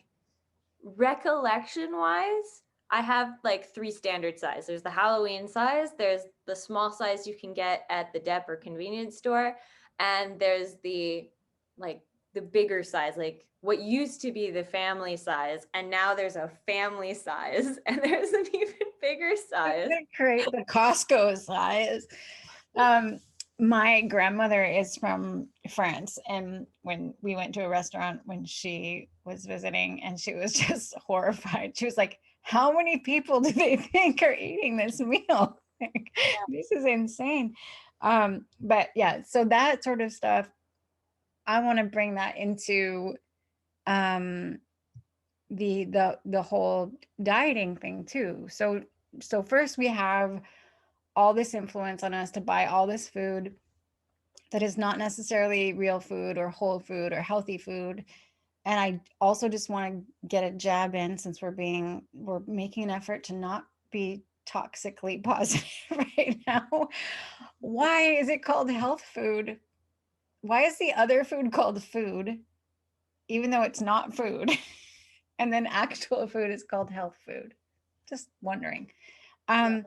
S2: recollection wise, I have like 3 standard size. There's the Halloween size, there's the small size you can get at the Dep or convenience store, and there's the like the bigger size, like what used to be the family size, and now there's a family size, and there's an even bigger size.
S1: Create the Costco size. My grandmother is from France, and when we went to a restaurant when she was visiting, and she was just horrified. She was like, how many people do they think are eating this meal? Like, this is insane. But yeah, so that sort of stuff, I want to bring that into um the whole dieting thing too. So first we have all this influence on us to buy all this food that is not necessarily real food or whole food or healthy food. And I also just want to get a jab in, since we're making an effort to not be toxically positive right now. Why is it called health food? Why is the other food called food, even though it's not food? And then actual food is called health food. Just wondering.
S2: Yeah.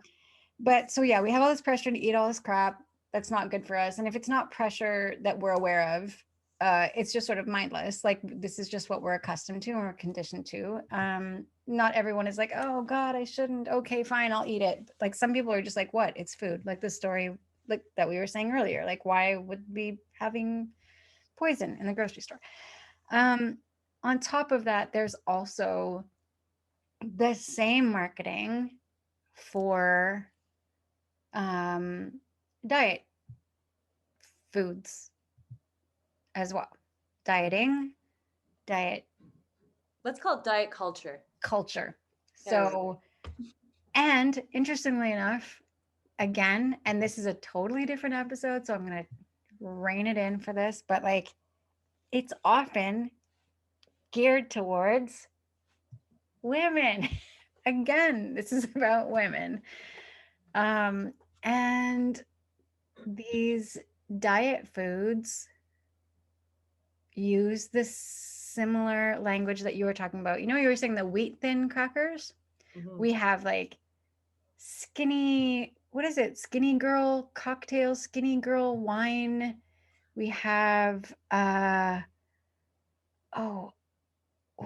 S1: But so yeah, we have all this pressure to eat all this crap that's not good for us. And if it's not pressure that we're aware of, it's just sort of mindless. Like, this is just what we're accustomed to and we're conditioned to. Not everyone is like, oh God, I shouldn't. Okay, fine, I'll eat it. Like, some people are just like, what? It's food. Like the story like that we were saying earlier. Like, why would we having poison in the grocery store? On top of that, there's also the same marketing for diet foods as well. Diet
S2: Let's call it diet culture.
S1: culture. So, and interestingly enough, again, and this is a totally different episode, so I'm going to rein it in for this, but like, it's often geared towards women. Again, this is about women. And these diet foods use this similar language that you were talking about. You were saying the wheat thin crackers.
S2: Mm-hmm.
S1: We have like skinny, what is it? Skinny girl cocktail, skinny girl wine. We have what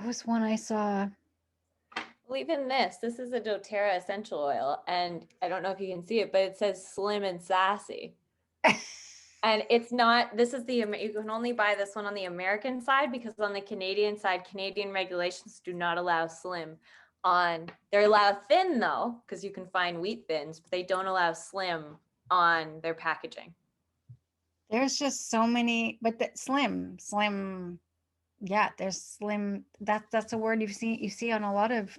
S1: was one I saw?
S2: Well, even this is a doTERRA essential oil, and I don't know if you can see it, but it says slim and sassy. And it's not, you can only buy this one on the American side, because on the Canadian side, Canadian regulations do not allow slim they allow thin though, because you can find wheat thins, but they don't allow slim on their packaging.
S1: There's just so many, but slim. Yeah, there's slim. That's a word you see on a lot of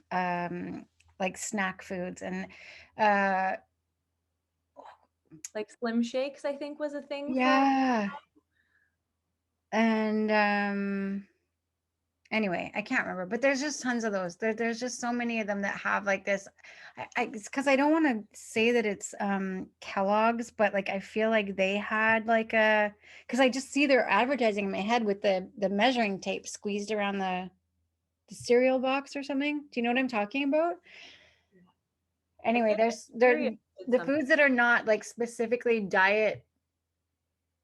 S1: like snack foods and
S2: like Slim Shakes, I think was a thing
S1: yeah. And anyway, I can't remember, but there's just tons of those. There's just so many of them that have like this. It's because I don't want to say that it's Kellogg's, but like I feel like they had like because I just see their advertising in my head with the measuring tape squeezed around the cereal box or something. Do you know what I'm talking about? Anyway, there's the foods that are not like specifically diet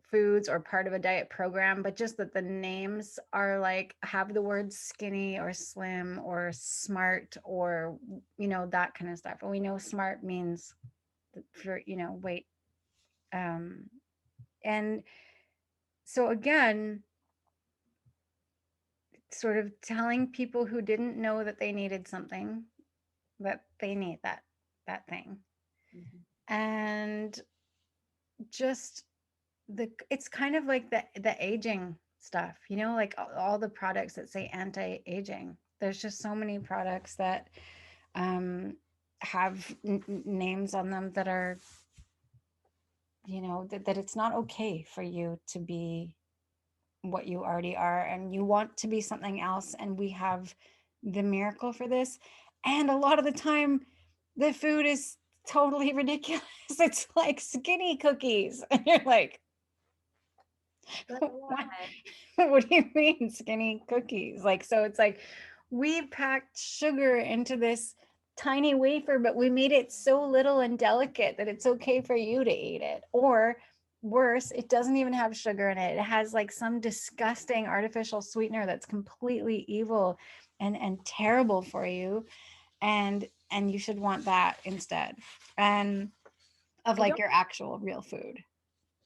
S1: foods or part of a diet program, but just that the names are like have the words skinny or slim or smart or that kind of stuff. And we know smart means for weight. And so again, sort of telling people who didn't know that they needed something that they need that thing. Mm-hmm. And just it's kind of like the aging stuff, like all the products that say anti-aging. There's just so many products that have names on them that are that it's not okay for you to be what you already are, and you want to be something else, and we have the miracle for this. And a lot of the time the food is totally ridiculous. It's like skinny cookies and you're like, what do you mean skinny cookies? Like, so it's like we packed sugar into this tiny wafer, but we made it so little and delicate that it's okay for you to eat it. Or worse, it doesn't even have sugar in it. It has like some disgusting artificial sweetener that's completely evil and terrible for you. And you should want that instead. And of like your actual real food.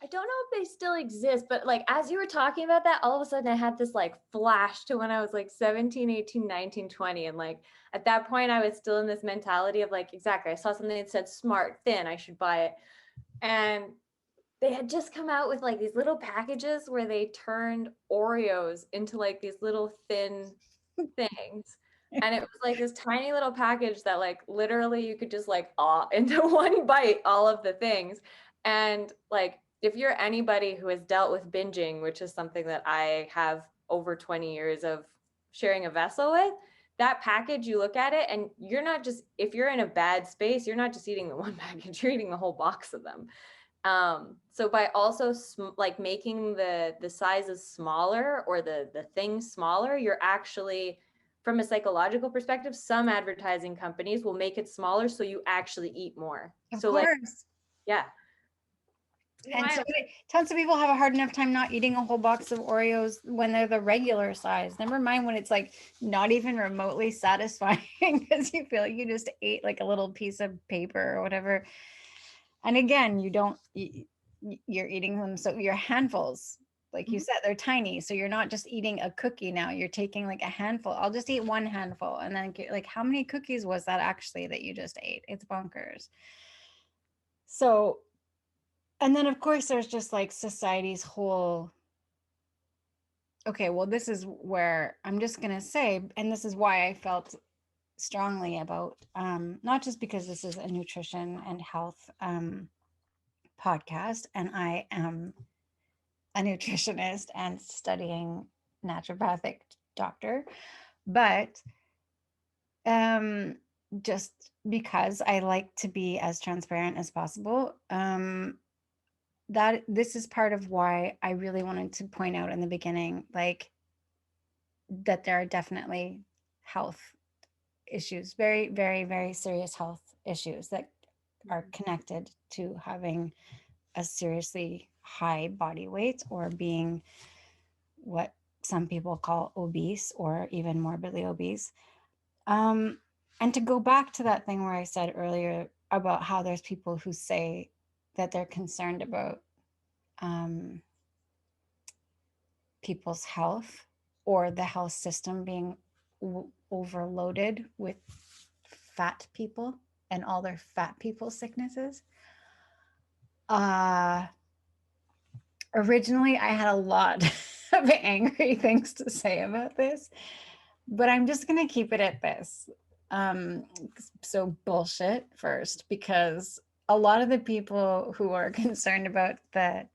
S2: I don't know if they still exist, but like as you were talking about that, all of a sudden I had this like flash to when I was like 17, 18, 19, 20. And like at that point I was still in this mentality of like, exactly, I saw something that said smart, thin, I should buy it. And they had just come out with like these little packages where they turned Oreos into like these little thin things. And it was like this tiny little package that like literally you could just like into one bite all of the things. And like if you're anybody who has dealt with binging, which is something that I have over 20 years of sharing a vessel with, that package, you look at it and you're not just, if you're in a bad space, you're not just eating the one package, you're eating the whole box of them. So by also like making the sizes smaller or the things smaller, you're actually, from a psychological perspective, some advertising companies will make it smaller so you actually eat more.
S1: Of
S2: So like,
S1: course.
S2: yeah.
S1: And
S2: Wild.
S1: tons of people have a hard enough time not eating a whole box of Oreos when they're the regular size. Never mind when it's like not even remotely satisfying because you feel like you just ate like a little piece of paper or whatever. And again, you're eating them, so you're handfuls. Like you said, they're tiny. So you're not just eating a cookie now. You're taking like a handful. I'll just eat one handful. And then like, how many cookies was that actually that you just ate? It's bonkers. So, and then of course there's just like society's whole, okay, well, this is where I'm just going to say, and this is why I felt strongly about, not just because this is a nutrition and health podcast, and I am a nutritionist and studying naturopathic doctor, but just because I like to be as transparent as possible, that this is part of why I really wanted to point out in the beginning, like that there are definitely health issues, very, very, very serious health issues that are connected to having a seriously high body weight or being what some people call obese or even morbidly obese. And to go back to that thing where I said earlier about how there's people who say that they're concerned about people's health or the health system being overloaded with fat people and all their fat people sicknesses. Originally, I had a lot of angry things to say about this, but I'm just going to keep it at this. So bullshit first, because a lot of the people who are concerned about the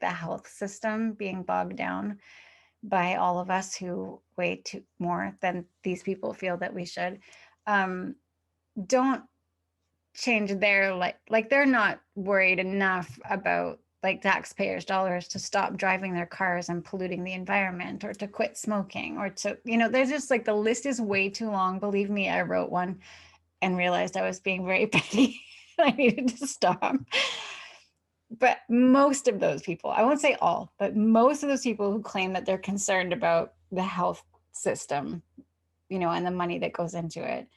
S1: health system being bogged down by all of us who weigh too more than these people feel that we should, don't change their like they're not worried enough about like taxpayers' dollars to stop driving their cars and polluting the environment or to quit smoking or to, there's just like the list is way too long. Believe me, I wrote one and realized I was being very petty. I needed to stop. But most of those people, I won't say all, but most of those people who claim that they're concerned about the health system, and the money that goes into it,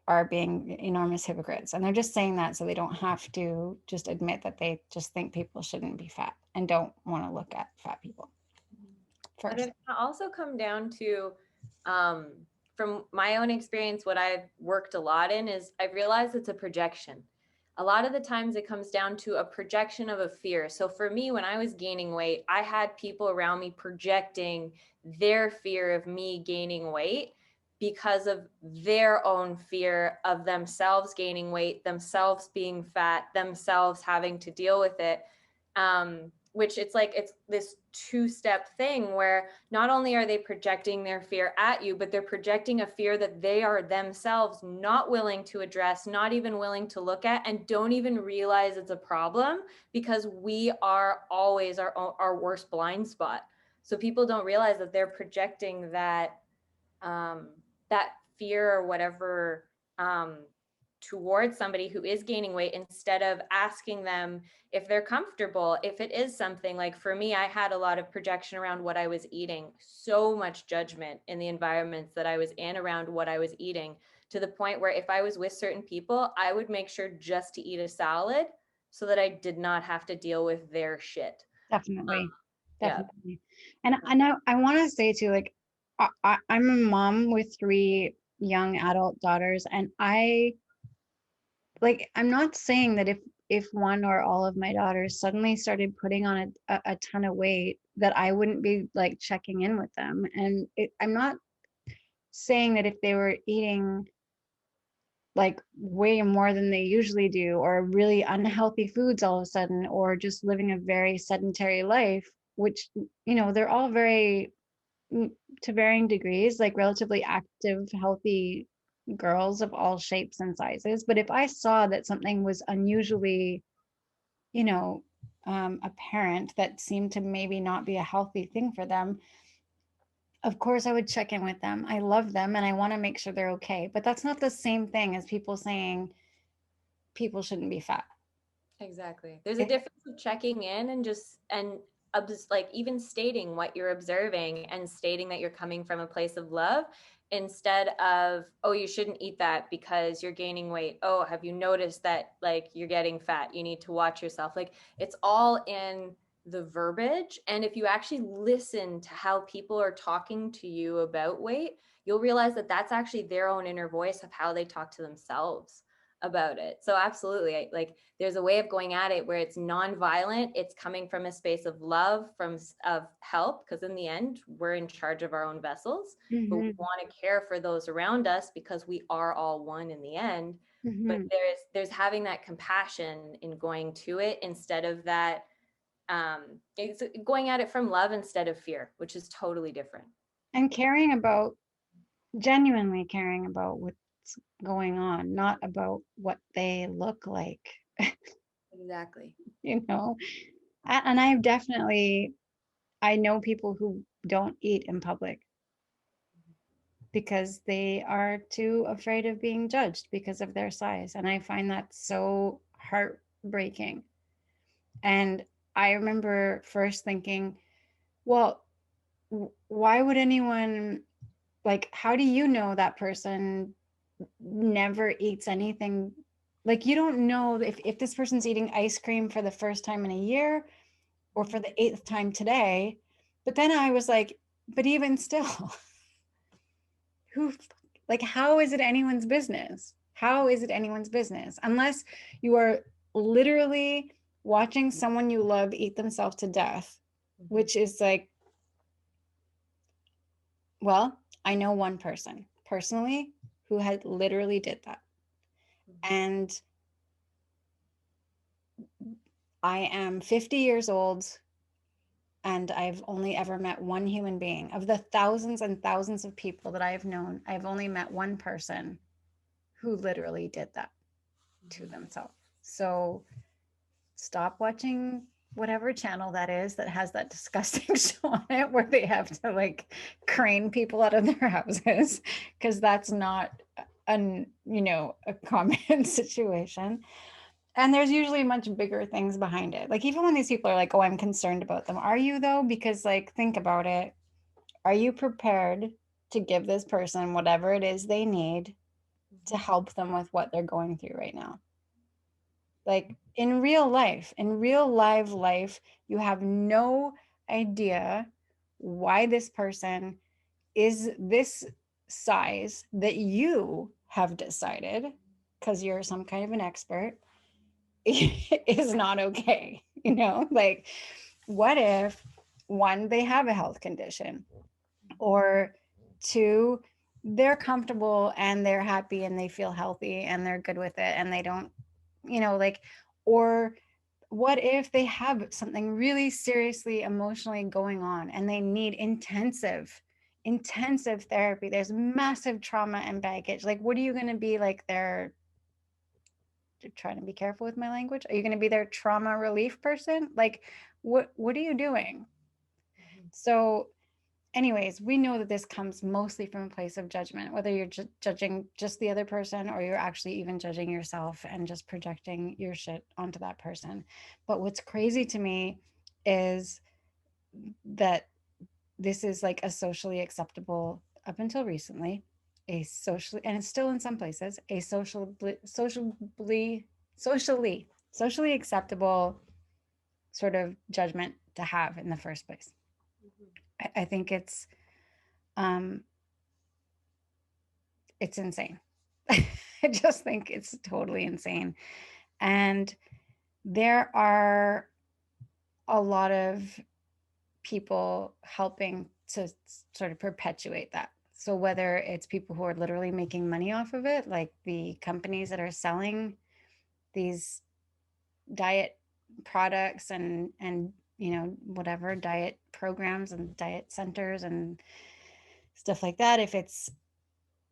S1: are being enormous hypocrites. And they're just saying that so they don't have to just admit that they just think people shouldn't be fat and don't want to look at fat people
S2: But
S1: first.
S2: it can also come down to, from my own experience, what I've worked a lot in is I've realized it's a projection. A lot of the times it comes down to a projection of a fear. So for me, when I was gaining weight, I had people around me projecting their fear of me gaining weight because of their own fear of themselves gaining weight, themselves being fat, themselves having to deal with it. Which it's like, it's this two-step thing where not only are they projecting their fear at you, but they're projecting a fear that they are themselves not willing to address, not even willing to look at, and don't even realize it's a problem, because we are always our worst blind spot. So people don't realize that they're projecting that that fear or whatever, towards somebody who is gaining weight, instead of asking them if they're comfortable. If it is something like, for me, I had a lot of projection around what I was eating, so much judgment in the environments that I was in around what I was eating, to the point where if I was with certain people, I would make sure just to eat a salad so that I did not have to deal with their shit.
S1: Definitely.
S2: Yeah.
S1: Definitely. And I want to say too, like, I'm a mom with 3 young adult daughters, and I'm not saying that if one or all of my daughters suddenly started putting on a ton of weight, that I wouldn't be like checking in with them. And I'm not saying that if they were eating like way more than they usually do, or really unhealthy foods all of a sudden, or just living a very sedentary life, which, they're all very, to varying degrees, like relatively active, healthy girls of all shapes and sizes. But if I saw that something was unusually, you know, apparent that seemed to maybe not be a healthy thing for them, of course I would check in with them. I love them and I want to make sure they're okay. But that's not the same thing as people saying people shouldn't be fat.
S2: Exactly. There's a
S1: It,
S2: difference of checking in and like even stating what you're observing and stating that you're coming from a place of love instead of, oh, you shouldn't eat that because you're gaining weight. Oh, have you noticed that like you're getting fat? You need to watch yourself. Like it's all in the verbiage. And if you actually listen to how people are talking to you about weight, you'll realize that that's actually their own inner voice of how they talk to themselves about it. So absolutely, like there's a way of going at it where it's non-violent. It's coming from a space of love, of help, because in the end, we're in charge of our own vessels, but we
S1: mm-hmm,
S2: want to care for those around us because we are all one in the end. But
S1: mm-hmm.
S2: there's having that compassion in going to it instead of that it's going at it from love instead of fear, which is totally different.
S1: And caring about, genuinely caring about what's going on, not about what they look like,
S2: Exactly.
S1: you know? And I've definitely, I know people who don't eat in public because they are too afraid of being judged because of their size. And I find that so heartbreaking. And I remember first thinking, well, why would anyone, like, how do you know that person never eats anything? Like, you don't know if this person's eating ice cream for the first time in a year or for the eighth time today. But then I was like, but even still, who, like, how is it anyone's business? How is it anyone's business? Unless you are literally watching someone you love eat themselves to death,
S2: Mm-hmm.
S1: which is like, well, I know one person personally who had literally did that.
S2: Mm-hmm.
S1: And I am 50 years old and I've only ever met one human being. Of the thousands and thousands of people that I've known, I've only met one person who literally did that to themselves. So stop watching whatever channel that is that has that disgusting show on it where they have to like crane people out of their houses, because that's not a common situation. And there's usually much bigger things behind it. Like even when these people are like, oh, I'm concerned about them, are you though? Because like think about it, are you prepared to give this person whatever it is they need to help them with what they're going through right now? Like in real life, in real live life, you have no idea why this person is this size that you have decided, because you're some kind of an expert, is not okay. Like what if one, they have a health condition, or two, they're comfortable and they're happy and they feel healthy and they're good with it and they don't, like, or what if they have something really seriously emotionally going on and they need intensive therapy? There's massive trauma and baggage. Like, what are you going to be like their, trying to be careful with my language, are you going to be their trauma relief person? Like, what are you doing? So anyways, we know that this comes mostly from a place of judgment, whether you're judging just the other person or you're actually even judging yourself and just projecting your shit onto that person. But what's crazy to me is that this is like a socially acceptable, up until recently, a socially, and it's still in some places, a socially acceptable sort of judgment to have in the first place. I think um it's insane. I just think it's totally insane. And there are a lot of people helping to sort of perpetuate that. So whether it's people who are literally making money off of it, like the companies that are selling these diet products and whatever diet programs and diet centers and stuff like that, if it's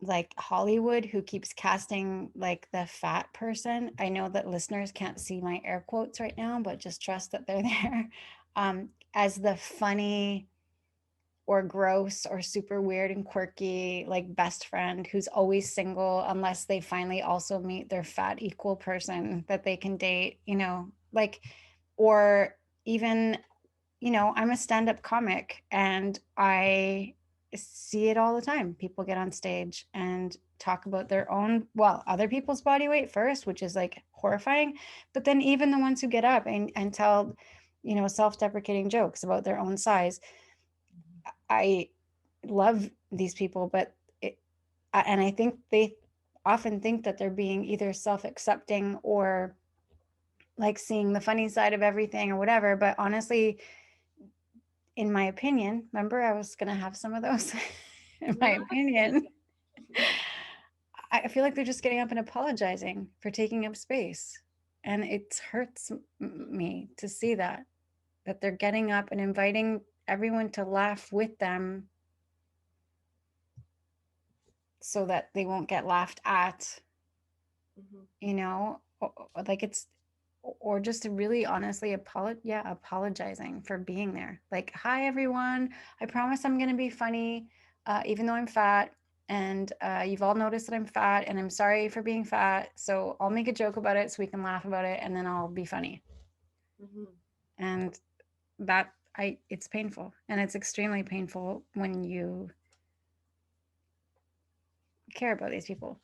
S1: like Hollywood who keeps casting like the fat person. I know that listeners can't see my air quotes right now, but just trust that they're there. As the funny or gross or super weird and quirky like best friend who's always single unless they finally also meet their fat equal person that they can date, like, or even, I'm a stand-up comic and I see it all the time. People get on stage and talk about their own, well, other people's body weight first, which is like horrifying, but then even the ones who get up and tell, self-deprecating jokes about their own size. I love these people, but and I think they often think that they're being either self-accepting or like seeing the funny side of everything or whatever. But honestly, in my opinion, remember I was going to have some of those. In my opinion, I feel like they're just getting up and apologizing for taking up space. And it hurts me to see that they're getting up and inviting everyone to laugh with them so that they won't get laughed at, like it's, or just to really honestly apologizing for being there. Like, hi everyone, I promise I'm going to be funny, even though I'm fat. And you've all noticed that I'm fat and I'm sorry for being fat. So I'll make a joke about it so we can laugh about it and then I'll be funny. And that it's painful, and it's extremely painful when you care about these people.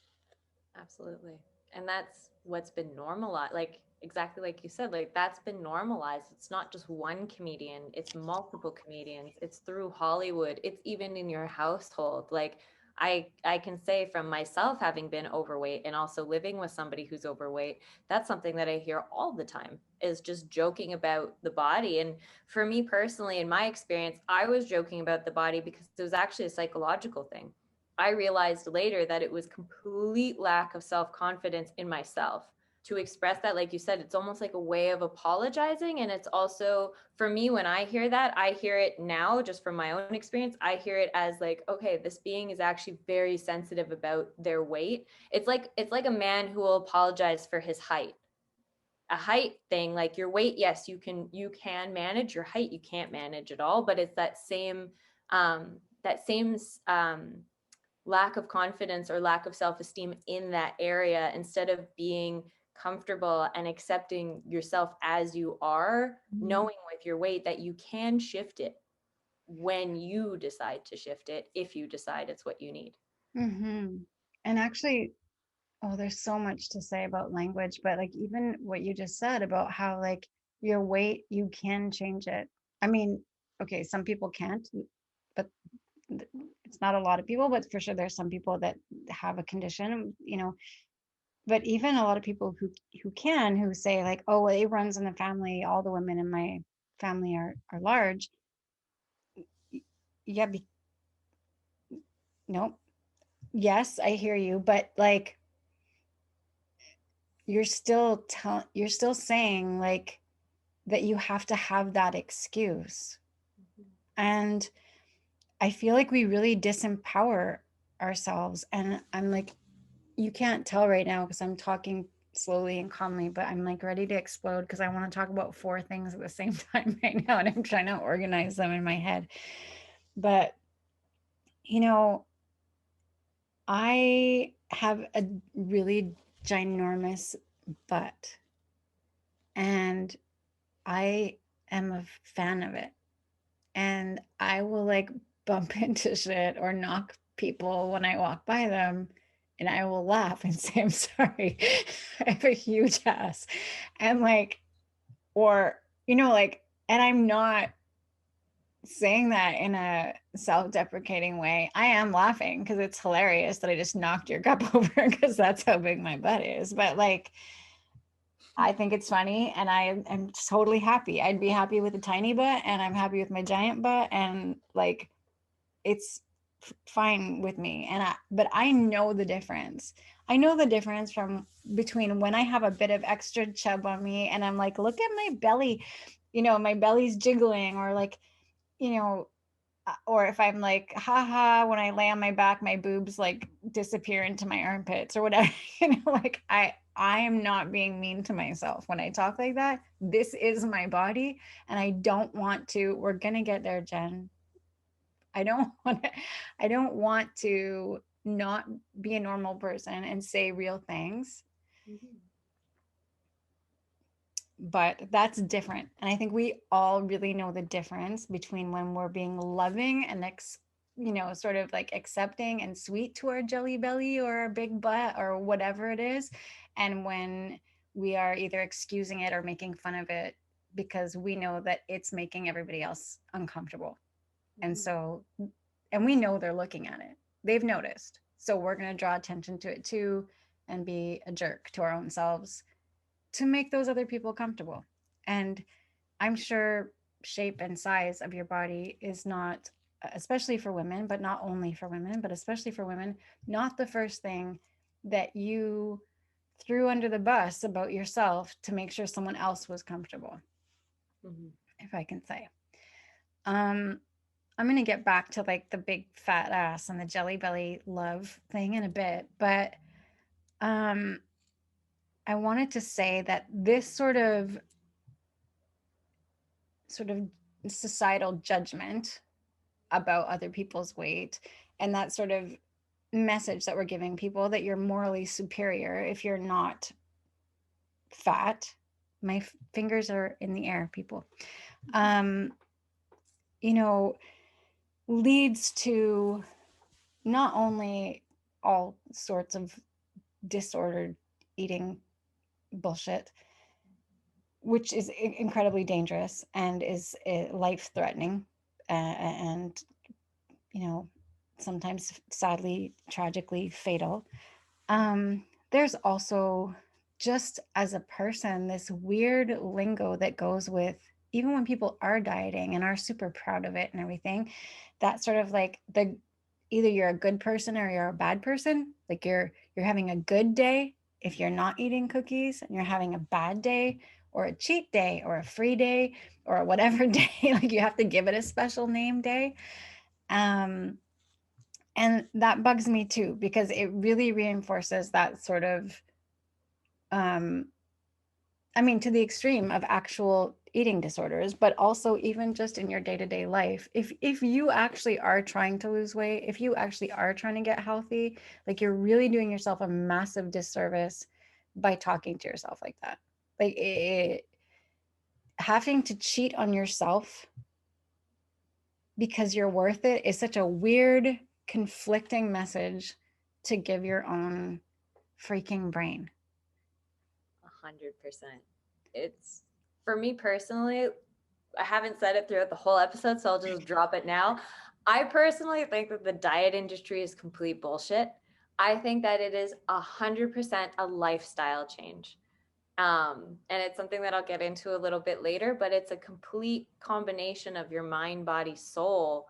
S2: Absolutely. And that's what's been normalized. Like, exactly like you said, like that's been normalized. It's not just one comedian, it's multiple comedians. It's through Hollywood. It's even in your household. Like I can say from myself having been overweight and also living with somebody who's overweight, that's something that I hear all the time is just joking about the body. And for me personally, in my experience, I was joking about the body because it was actually a psychological thing. I realized later that it was complete lack of self-confidence in myself to express that. Like you said, it's almost like a way of apologizing. And it's also, for me, when I hear that, I hear it now just from my own experience. I hear it as like, okay, this being is actually very sensitive about their weight. It's like a man who will apologize for his height. A height thing, like your weight, yes, you can manage your height, you can't manage it all, but it's that same lack of confidence or lack of self-esteem in that area, instead of being comfortable and accepting yourself as you are, knowing with your weight that you can shift it when you decide to shift it, if you decide it's what you need.
S1: Mm-hmm. And actually, oh, there's so much to say about language, but like even what you just said about how like your weight, you can change it. I mean, okay, some people can't, but it's not a lot of people, but for sure there's some people that have a condition, but even a lot of people who can, who say like, oh, well, it runs in the family, all the women in my family are large. Yeah, no, yes, I hear you, but like you're still saying like that you have to have that excuse. And I feel like we really disempower ourselves. And I'm like, you can't tell right now because I'm talking slowly and calmly, but I'm like ready to explode because I want to talk about four things at the same time right now. And I'm trying to organize them in my head. But, you know, I have a really ginormous butt and I am a fan of it. And I will like bump into shit or knock people when I walk by them. And I will laugh and say, I'm sorry. I have a huge ass. And like, or, like, and I'm not saying that in a self-deprecating way. I am laughing because it's hilarious that I just knocked your cup over because that's how big my butt is. But like, I think it's funny and I am totally happy. I'd be happy with a tiny butt and I'm happy with my giant butt. And like, it's fine with me. But I know the difference. I know the difference from between when I have a bit of extra chub on me and I'm like, look at my belly, my belly's jiggling, or like, you know, or if I'm like, haha, when I lay on my back, my boobs like disappear into my armpits or whatever, like I am not being mean to myself when I talk like that. This is my body and we're going to get there, Jen. I don't want to not be a normal person and say real things.
S2: Mhm.
S1: But that's different. And I think we all really know the difference between when we're being loving and sort of like accepting and sweet to our jelly belly or our big butt or whatever it is, and when we are either excusing it or making fun of it because we know that it's making everybody else uncomfortable. And
S2: Mhm.
S1: so, and we know they're looking at it. They've noticed. So we're going to draw attention to it too and be a jerk to our own selves to make those other people comfortable. And I'm sure shape and size of your body is not, especially for women, but not only for women, but especially for women, not the first thing that you threw under the bus about yourself to make sure someone else was comfortable,
S2: Mhm.
S1: if I can say. Um, I'm going to get back to like the big fat ass and the jelly belly love thing in a bit, but um, I wanted to say that this sort of societal judgment about other people's weight and that sort of message that we're giving people that you're morally superior if you're not fat. My fingers are in the air, people. Um, you know, leads to not only all sorts of disordered eating bullshit, which is incredibly dangerous and is life threatening, and sometimes sadly, tragically fatal. There's also, just as a person, this weird lingo that goes with even when people are dieting and are super proud of it and everything, that sort of like the either you're a good person or you're a bad person. Like you're having a good day if you're not eating cookies, and you're having a bad day or a cheat day or a free day or whatever day, like you have to give it a special name day. Um, and that bugs me too, because it really reinforces that sort of, um, I mean, to the extreme of actual eating disorders, but also even just in your day-to-day life. If you actually are trying to lose weight, if you actually are trying to get healthy, like you're really doing yourself a massive disservice by talking to yourself like that. Like having to cheat on yourself because you're worth it is such a weird, conflicting message to give your own freaking brain.
S2: 100%. It's for me personally, I haven't said it throughout the whole episode, so I'll just drop it now. I personally think that the diet industry is complete bullshit. I think that it is 100% a lifestyle change. And it's something that I'll get into a little bit later, but it's a complete combination of your mind, body, soul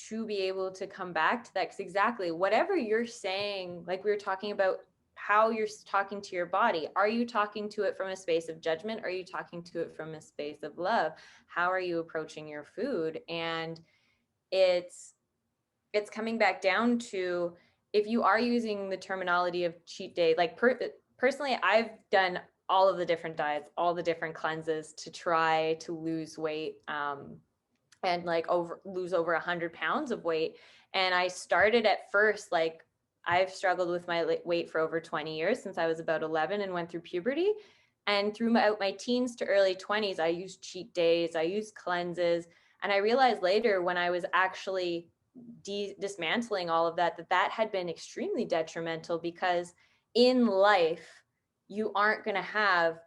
S2: to be able to come back to that. Because exactly whatever you're saying, like we were talking about how you're talking to your body, are you talking to it from a space of judgment? Are you talking to it from a space of love? How are you approaching your food? And it's coming back down to, if you are using the terminology of cheat day, like personally, I've done all of the different diets, all the different cleanses to try to lose weight, and like lose over 100 pounds of weight. And I started at first, like I've struggled with my weight for over 20 years, since I was about 11 and went through puberty. And throughout my teens to early 20s, I used cheat days, I used cleanses. And I realized later, when I was actually dismantling all of that, that had been extremely detrimental, because in life you aren't going to have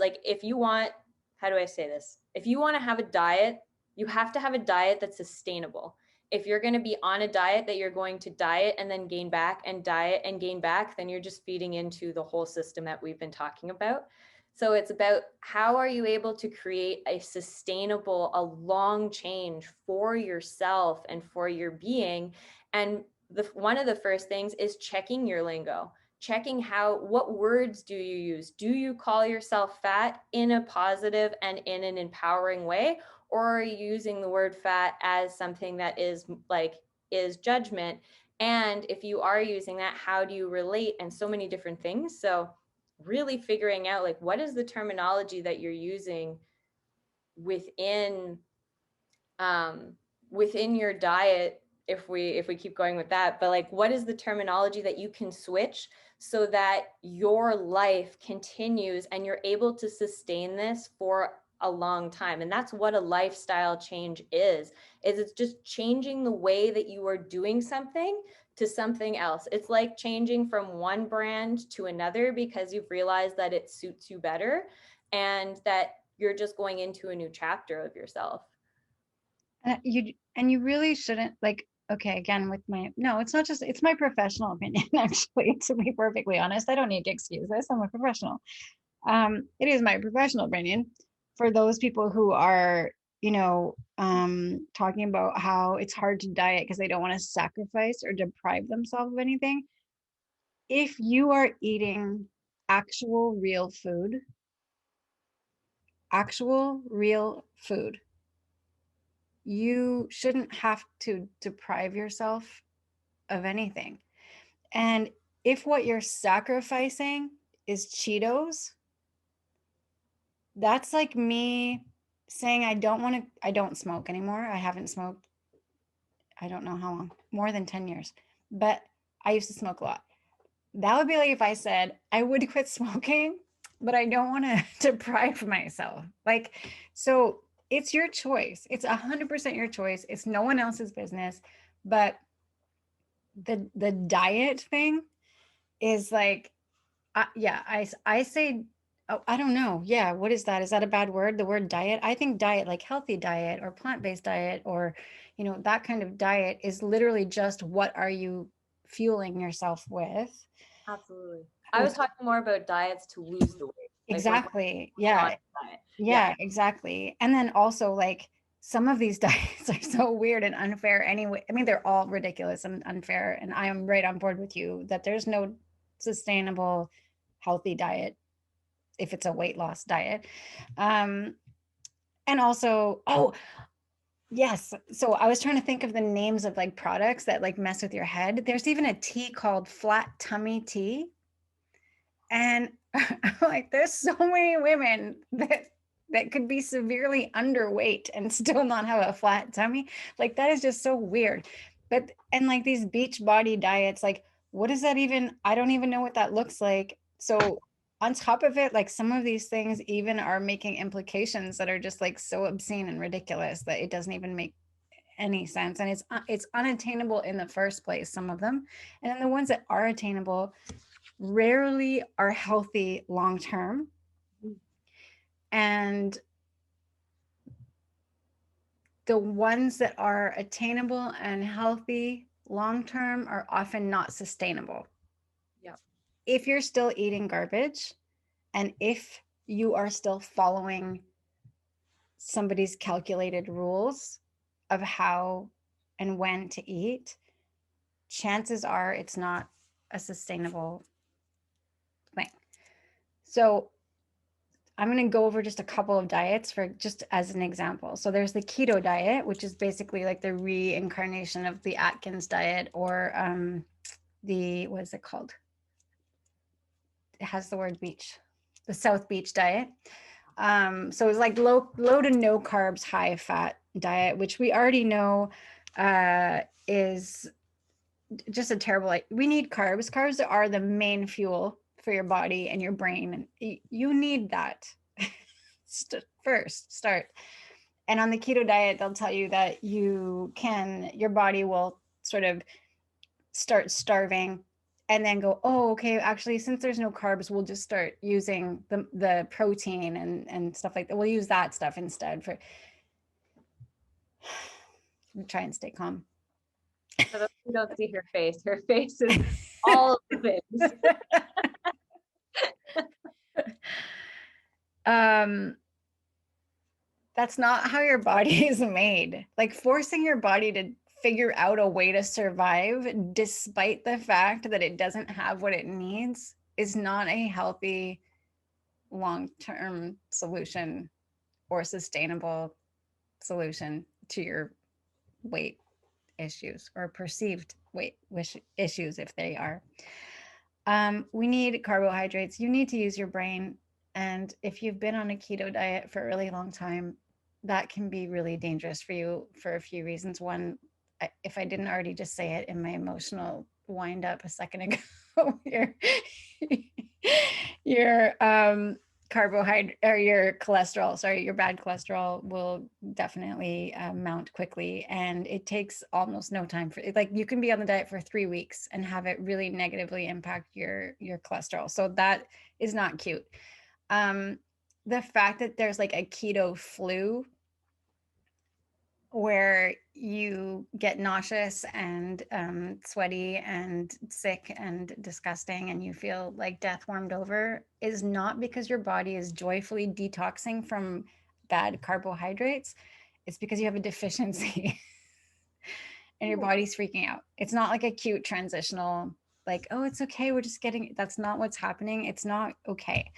S2: like, if you want, how do I say this, if you want to have a diet, you have to have a diet that's sustainable. If you're going to be on a diet that you're going to diet and then gain back and diet and gain back, then you're just feeding into the whole system that we've been talking about. So it's about how are you able to create a sustainable, a long change for yourself and for your being. And one of the first things is checking your lingo, checking what words do you use? Do you call yourself fat in a positive and in an empowering way? Or are you using the word fat as something that is judgment? And if you are using that, how do you relate? And so many different things. So really figuring out like what is the terminology that you're using within within your diet, if we keep going with that, but like what is the terminology that you can switch so that your life continues and you're able to sustain this for a long time. And that's what a lifestyle change is it's just changing the way that you are doing something to something else. It's like changing from one brand to another because you've realized that it suits you better and that you're just going into a new chapter of yourself.
S1: You really shouldn't, like, okay, again, with my, no, it's not just, it's my professional opinion, actually, to be perfectly honest. I don't need to excuse this. I'm a professional. It is my professional opinion for those people who are, talking about how it's hard to diet because they don't want to sacrifice or deprive themselves of anything. If you are eating actual real food, you shouldn't have to deprive yourself of anything. And if what you're sacrificing is Cheetos, that's like me saying I don't smoke anymore. I haven't smoked, I don't know how long, more than 10 years, but I used to smoke a lot. That would be like if I said I would quit smoking, but I don't want to deprive myself. Like, so it's your choice. It's 100% your choice. It's no one else's business. But the diet thing is like, yeah, I say, oh, I don't know. Yeah, what is that? Is that a bad word? The word diet? I think diet, like healthy diet or plant-based diet, or that kind of diet is literally just what are you fueling yourself with?
S2: Absolutely. I was talking more about diets to lose the weight.
S1: Exactly. Yeah.
S2: Yeah.
S1: Exactly. And then also, like, some of these diets are so weird and unfair anyway. I mean, they're all ridiculous and unfair. And I am right on board with you that there's no sustainable, healthy diet if it's a weight loss diet. And also, oh, yes. So I was trying to think of the names of like products that like mess with your head. There's even a tea called flat tummy tea. And like, there's so many women that could be severely underweight and still not have a flat tummy. Like, that is just so weird. But, and like these beach body diets, like, what is that even? I don't even know what that looks like. So on top of it, like, some of these things even are making implications that are just like so obscene and ridiculous that it doesn't even make any sense. And it's unattainable in the first place, some of them. And then the ones that are attainable rarely are healthy long term. And the ones that are attainable and healthy long term are often not sustainable.
S2: Yeah.
S1: If you're still eating garbage, and if you are still following somebody's calculated rules of how and when to eat, chances are it's not a sustainable thing. So I'm going to go over just a couple of diets for just as an example. So there's the keto diet, which is basically like the reincarnation of the Atkins diet, or what is it called? It has the word beach, the South Beach diet. So it's like low to no carbs, high fat diet, which we already know is just a terrible, like, we need carbs. Carbs are the main fuel for your body and your brain. And you need that first start. And on the keto diet, they'll tell you that your body will sort of start starving and then go, oh, okay, actually, since there's no carbs, we'll just start using the protein and stuff like that. We'll use that stuff instead for try and stay calm.
S2: For those who don't see her face is all of the things.
S1: That's not how your body is made. Like forcing your body to figure out a way to survive despite the fact that it doesn't have what it needs is not a healthy long-term solution or sustainable solution to your weight issues or perceived weight issues if they are. We need carbohydrates. You need to use your brain. And if you've been on a keto diet for a really long time, that can be really dangerous for you for a few reasons. One, if I didn't already just say it in my emotional wind up a second ago, your carbohydrate or your cholesterol, sorry, your bad cholesterol will definitely mount quickly, and it takes almost no time for it. Like you can be on the diet for 3 weeks and have it really negatively impact your cholesterol. So that is not cute. The fact that there's like a keto flu where you get nauseous and sweaty and sick and disgusting and you feel like death warmed over is not because your body is joyfully detoxing from bad carbohydrates. It's because you have a deficiency and your body's freaking out. It's not like a cute transitional, like, oh, it's okay, we're just getting, that's not what's happening. It's not okay.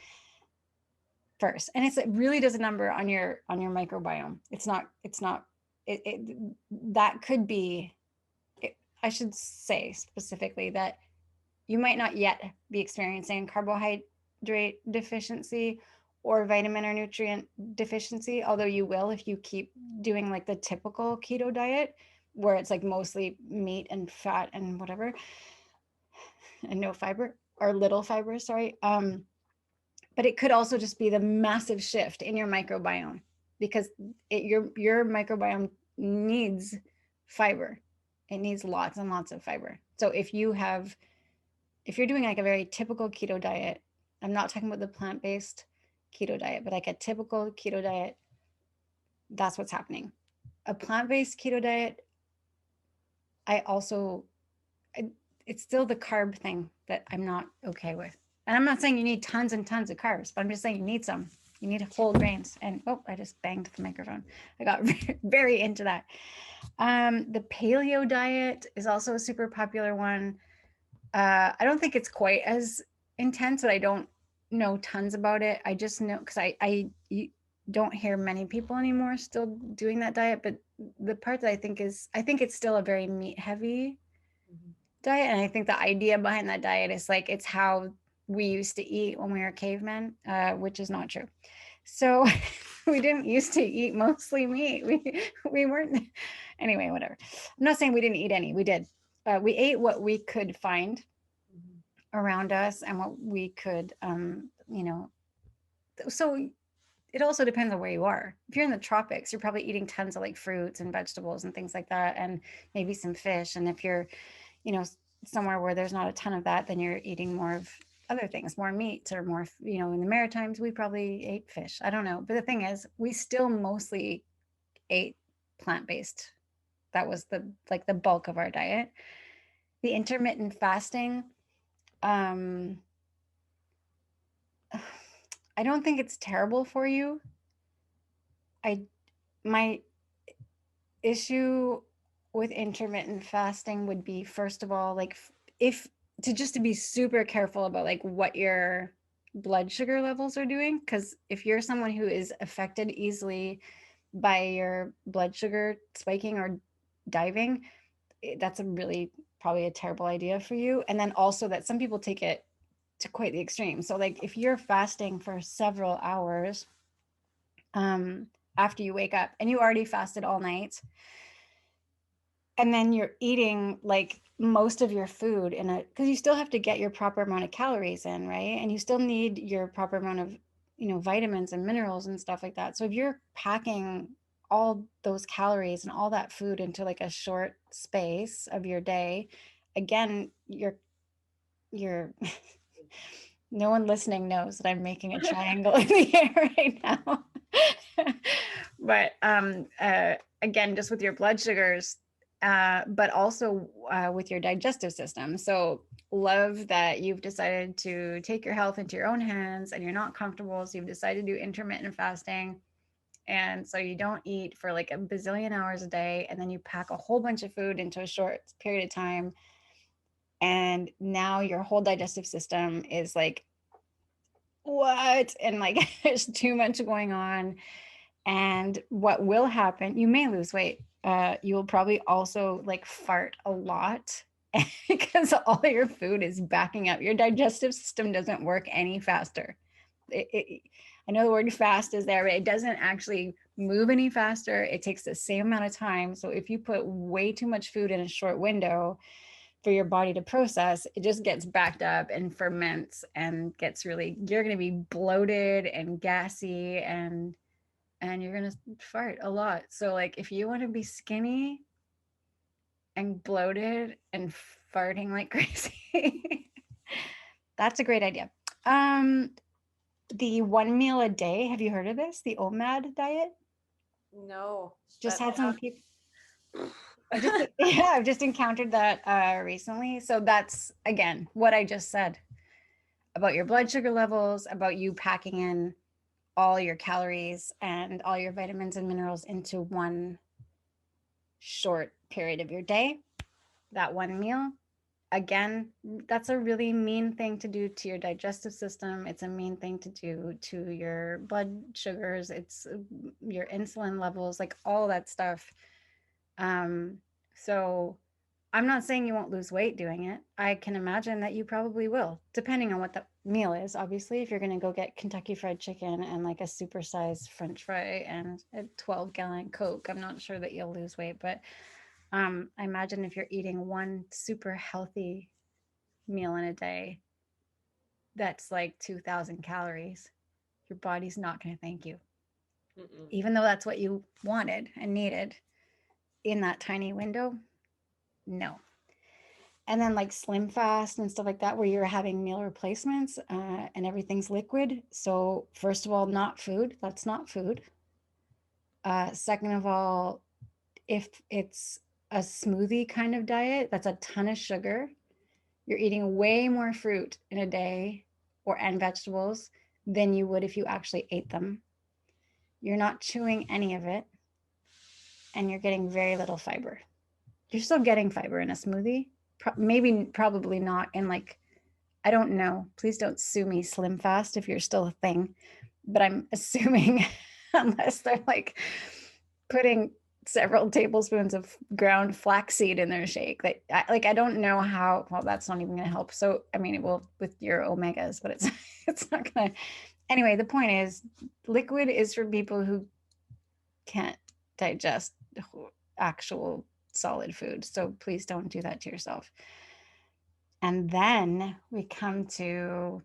S1: First, and it really does a number on your microbiome. It's not that could be I should say specifically that you might not yet be experiencing carbohydrate deficiency or vitamin or nutrient deficiency, although you will if you keep doing like the typical keto diet where it's like mostly meat and fat and whatever and no fiber or little fiber, sorry. But it could also just be the massive shift in your microbiome because your microbiome needs fiber. It needs lots and lots of fiber. So if you're doing like a very typical keto diet, I'm not talking about the plant-based keto diet, but like a typical keto diet, that's what's happening. A plant-based keto diet, it's still the carb thing that I'm not okay with. And I'm not saying you need tons and tons of carbs, but I'm just saying you need some. You need whole grains. And oh, I just banged the microphone. I got very into that. The Paleo Diet is also a super popular one. I don't think it's quite as intense, but I don't know tons about it. I just know because I don't hear many people anymore still doing that diet. But the part that I think it's still a very meat heavy diet. And I think the idea behind that diet is like, it's how we used to eat when we were cavemen, which is not true. So we didn't used to eat mostly meat. We weren't, anyway, whatever. I'm not saying we didn't eat any, we did. We ate what we could find around us and what we could, so it also depends on where you are. If you're in the tropics, you're probably eating tons of like fruits and vegetables and things like that, and maybe some fish. And if you're, somewhere where there's not a ton of that, then you're eating more of other things, more meats or more, in the Maritimes, we probably ate fish. I don't know. But the thing is, we still mostly ate plant-based. That was the bulk of our diet. The intermittent fasting, I don't think it's terrible for you. My issue with intermittent fasting would be, first of all, like to be super careful about like what your blood sugar levels are doing, because if you're someone who is affected easily by your blood sugar spiking or diving, that's probably a terrible idea for you. And then also that some people take it to quite the extreme. So like if you're fasting for several hours after you wake up and you already fasted all night, and then you're eating like most of your food because you still have to get your proper amount of calories in, right? And you still need your proper amount of, vitamins and minerals and stuff like that. So if you're packing all those calories and all that food into like a short space of your day, again, you're no one listening knows that I'm making a triangle in the air right now. But again, just with your blood sugars, but also with your digestive system. So love that you've decided to take your health into your own hands and you're not comfortable. So you've decided to do intermittent fasting. And so you don't eat for like a bazillion hours a day, and then you pack a whole bunch of food into a short period of time. And now your whole digestive system is like, what? And like, there's too much going on. And what will happen, you may lose weight. You will probably also like fart a lot because all your food is backing up. Your digestive system doesn't work any faster. I know the word fast is there, but it doesn't actually move any faster. It takes the same amount of time. So if you put way too much food in a short window for your body to process, it just gets backed up and ferments and gets really, you're going to be bloated and gassy, and you're going to fart a lot. So like if you want to be skinny and bloated and farting like crazy, that's a great idea. The 1 meal a day, have you heard of this? The OMAD diet?
S2: No,
S1: Just
S2: that
S1: had some people. I've just encountered that recently. So that's again what I just said about your blood sugar levels, about you packing in all your calories and all your vitamins and minerals into one short period of your day. That 1 meal, again, that's a really mean thing to do to your digestive system. It's a mean thing to do to your blood sugars. It's your insulin levels, like all that stuff. So I'm not saying you won't lose weight doing it. I can imagine that you probably will, depending on what the meal is. Obviously, if you're going to go get Kentucky Fried Chicken and like a supersized French fry and a 12-gallon Coke, I'm not sure that you'll lose weight. But I imagine if you're eating one super healthy meal in a day that's like 2,000 calories, your body's not going to thank you. Mm-mm. Even though that's what you wanted and needed in that tiny window, no. And then like slim fast and stuff like that, where you're having meal replacements and everything's liquid. So first of all, not food. That's not food. Second of all, if it's a smoothie kind of diet, that's a ton of sugar. You're eating way more fruit in a day and vegetables than you would if you actually ate them. You're not chewing any of it, and you're getting very little fiber. You're still getting fiber in a smoothie. Probably not in like, I don't know. Please don't sue me, Slim Fast, if you're still a thing. But I'm assuming, unless they're like putting several tablespoons of ground flaxseed in their shake, that I don't know how. Well, that's not even going to help. So I mean, it will with your omegas, but it's not going to. Anyway, the point is, liquid is for people who can't digest actual solid food. So please don't do that to yourself. And then we come to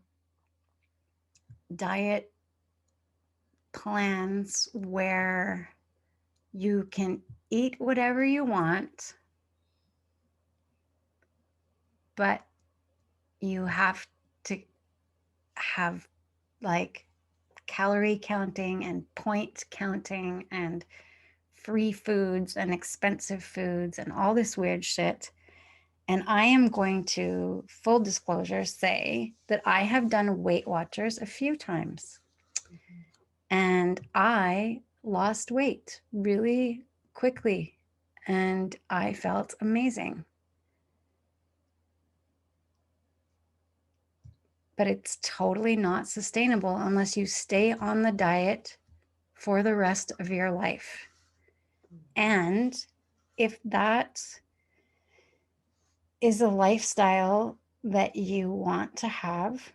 S1: diet plans where you can eat whatever you want, but you have to have like calorie counting and point counting and free foods and expensive foods and all this weird shit. And I am going to, full disclosure, say that I have done Weight Watchers a few times. Mm-hmm. And I lost weight really quickly. And I felt amazing. But it's totally not sustainable unless you stay on the diet for the rest of your life. And if that is a lifestyle that you want to have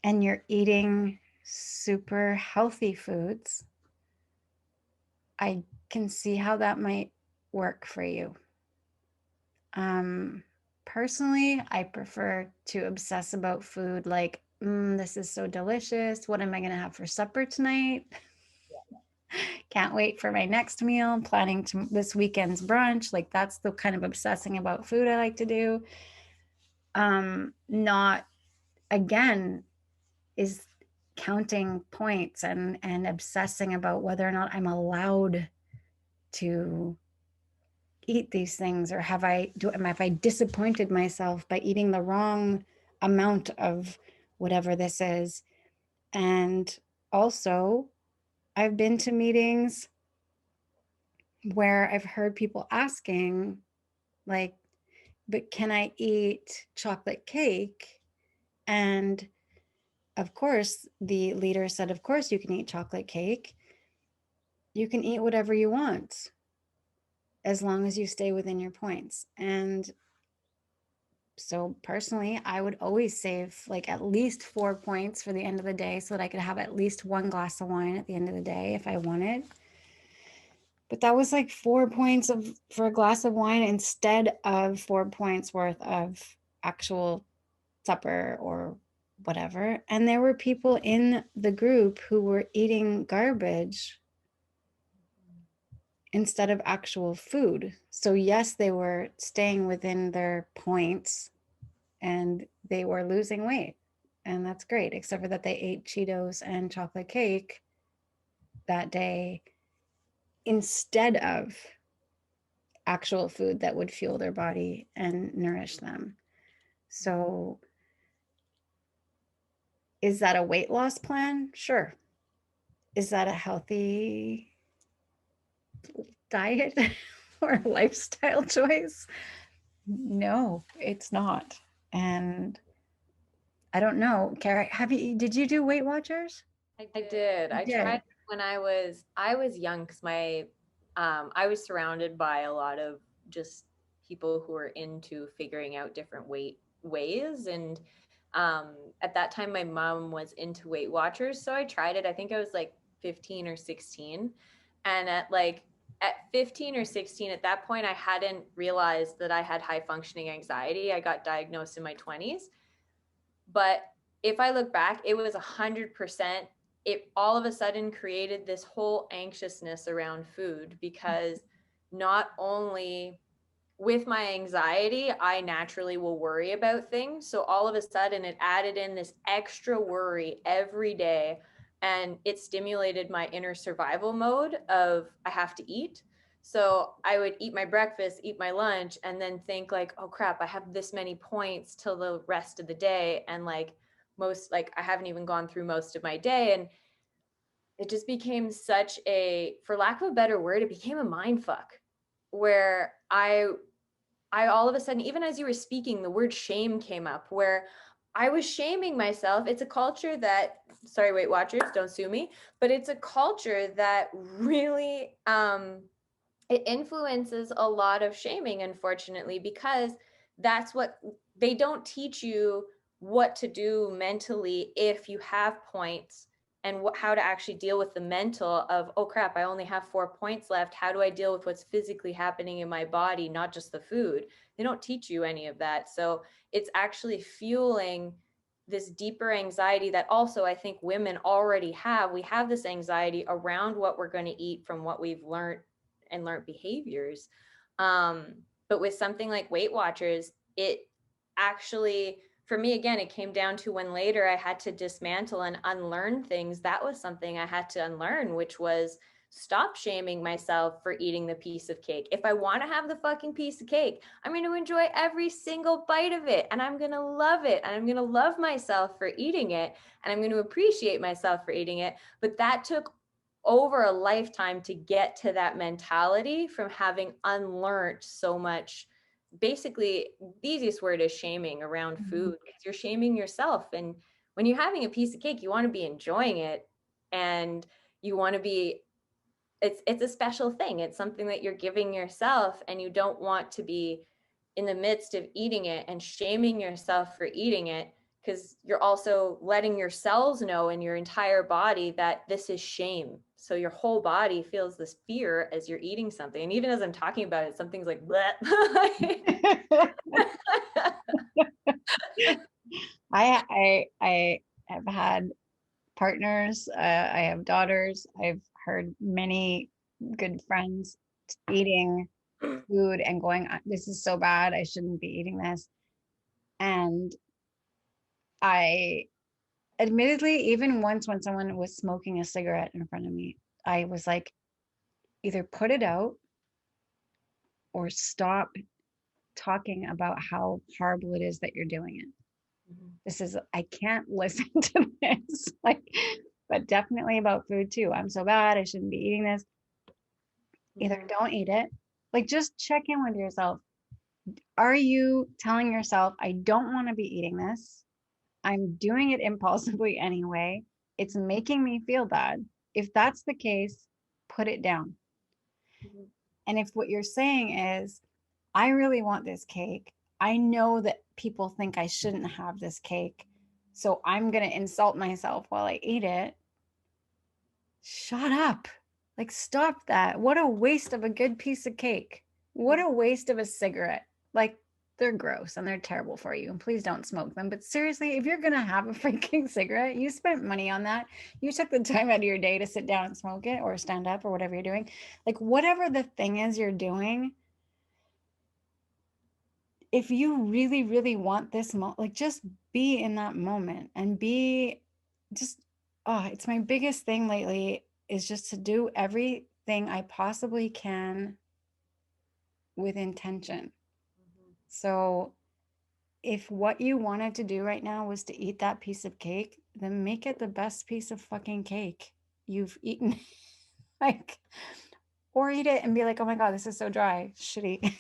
S1: and you're eating super healthy foods, I can see how that might work for you. Personally, I prefer to obsess about food like, this is so delicious. What am I going to have for supper tonight? Can't wait for my next meal. Planning this weekend's brunch. Like that's the kind of obsessing about food I like to do. Not, again, is counting points and obsessing about whether or not I'm allowed to eat these things, or have I disappointed myself by eating the wrong amount of whatever this is? And also, I've been to meetings where I've heard people asking, like, but can I eat chocolate cake? And of course, the leader said, of course, you can eat chocolate cake. You can eat whatever you want as long as you stay within your points. And so personally, I would always save like at least 4 points for the end of the day so that I could have at least one glass of wine at the end of the day if I wanted. But that was like 4 points for a glass of wine instead of 4 points worth of actual supper or whatever. And there were people in the group who were eating garbage instead of actual food. So yes, they were staying within their points and they were losing weight. And that's great, except for that they ate Cheetos and chocolate cake that day instead of actual food that would fuel their body and nourish them. So, is that a weight loss plan? Sure. Is that a healthy diet or lifestyle choice? No, it's not. And I don't know. Kara, did you do Weight Watchers?
S2: I did.
S1: You
S2: I
S1: did.
S2: tried when I was young because I was surrounded by a lot of just people who were into figuring out different weight ways. And at that time my mom was into Weight Watchers, so I tried it. I think I was like 15 or 16. And at 15 or 16, at that point I hadn't realized that I had high functioning anxiety. I got diagnosed in my 20s. But if I look back, it was 100%. It all of a sudden created this whole anxiousness around food, because not only with my anxiety, I naturally will worry about things. So all of a sudden, it added in this extra worry every day. And it stimulated my inner survival mode of I have to eat. So I would eat my breakfast, eat my lunch, and then think like, oh crap, I have this many points till the rest of the day. And I haven't even gone through most of my day. And it just became such for lack of a better word, it became a mind fuck where I all of a sudden, even as you were speaking, the word shame came up, where I was shaming myself. It's a culture that, sorry, Weight Watchers, don't sue me, but it's a culture that really, it influences a lot of shaming, unfortunately, because that's what they don't teach you what to do mentally if you have points, and how to actually deal with the mental of, oh crap, I only have 4 points left. How do I deal with what's physically happening in my body, not just the food? They don't teach you any of that. So it's actually fueling this deeper anxiety that also I think women already have. We have this anxiety around what we're going to eat from what we've learned and learned behaviors. But with something like Weight Watchers, it actually, for me, again, it came down to when later I had to dismantle and unlearn things. That was something I had to unlearn, which was stop shaming myself for eating the piece of cake. If I want to have the fucking piece of cake, I'm going to enjoy every single bite of it, and I'm going to love it, and I'm going to love myself for eating it, and I'm going to appreciate myself for eating it. But that took over a lifetime to get to that mentality from having unlearned so much. Basically, the easiest word is shaming around food, because you're shaming yourself. And when you're having a piece of cake, you want to be enjoying it, and you want to be, it's a special thing. It's something that you're giving yourself, and you don't want to be in the midst of eating it and shaming yourself for eating it, because you're also letting your cells know in your entire body that this is shame. So your whole body feels this fear as you're eating something. And even as I'm talking about it, something's like,
S1: I have had partners. I have daughters. I've heard many good friends eating food and going, "This is so bad. I shouldn't be eating this." And I, admittedly, even once when someone was smoking a cigarette in front of me, I was like, either put it out or stop talking about how horrible it is that you're doing it. This is, I can't listen to this. Like, but definitely about food too. I'm so bad. I shouldn't be eating this. Either don't eat it. Like, just check in with yourself. Are you telling yourself, I don't want to be eating this? I'm doing it impulsively anyway. It's making me feel bad. If that's the case, put it down. And if what you're saying is, I really want this cake, I know that people think I shouldn't have this cake, so I'm going to insult myself while I eat it. Shut up. Like, stop that. What a waste of a good piece of cake. What a waste of a cigarette. Like, they're gross and they're terrible for you. And please don't smoke them. But seriously, if you're going to have a freaking cigarette, you spent money on that. You took the time out of your day to sit down and smoke it or stand up or whatever you're doing. Like, whatever the thing is you're doing, if you really, really want this, like, just be in that moment and be just, oh, it's my biggest thing lately is just to do everything I possibly can with intention. So if what you wanted to do right now was to eat that piece of cake, then make it the best piece of fucking cake you've eaten. Like, or eat it and be like, oh my God, this is so dry, shitty.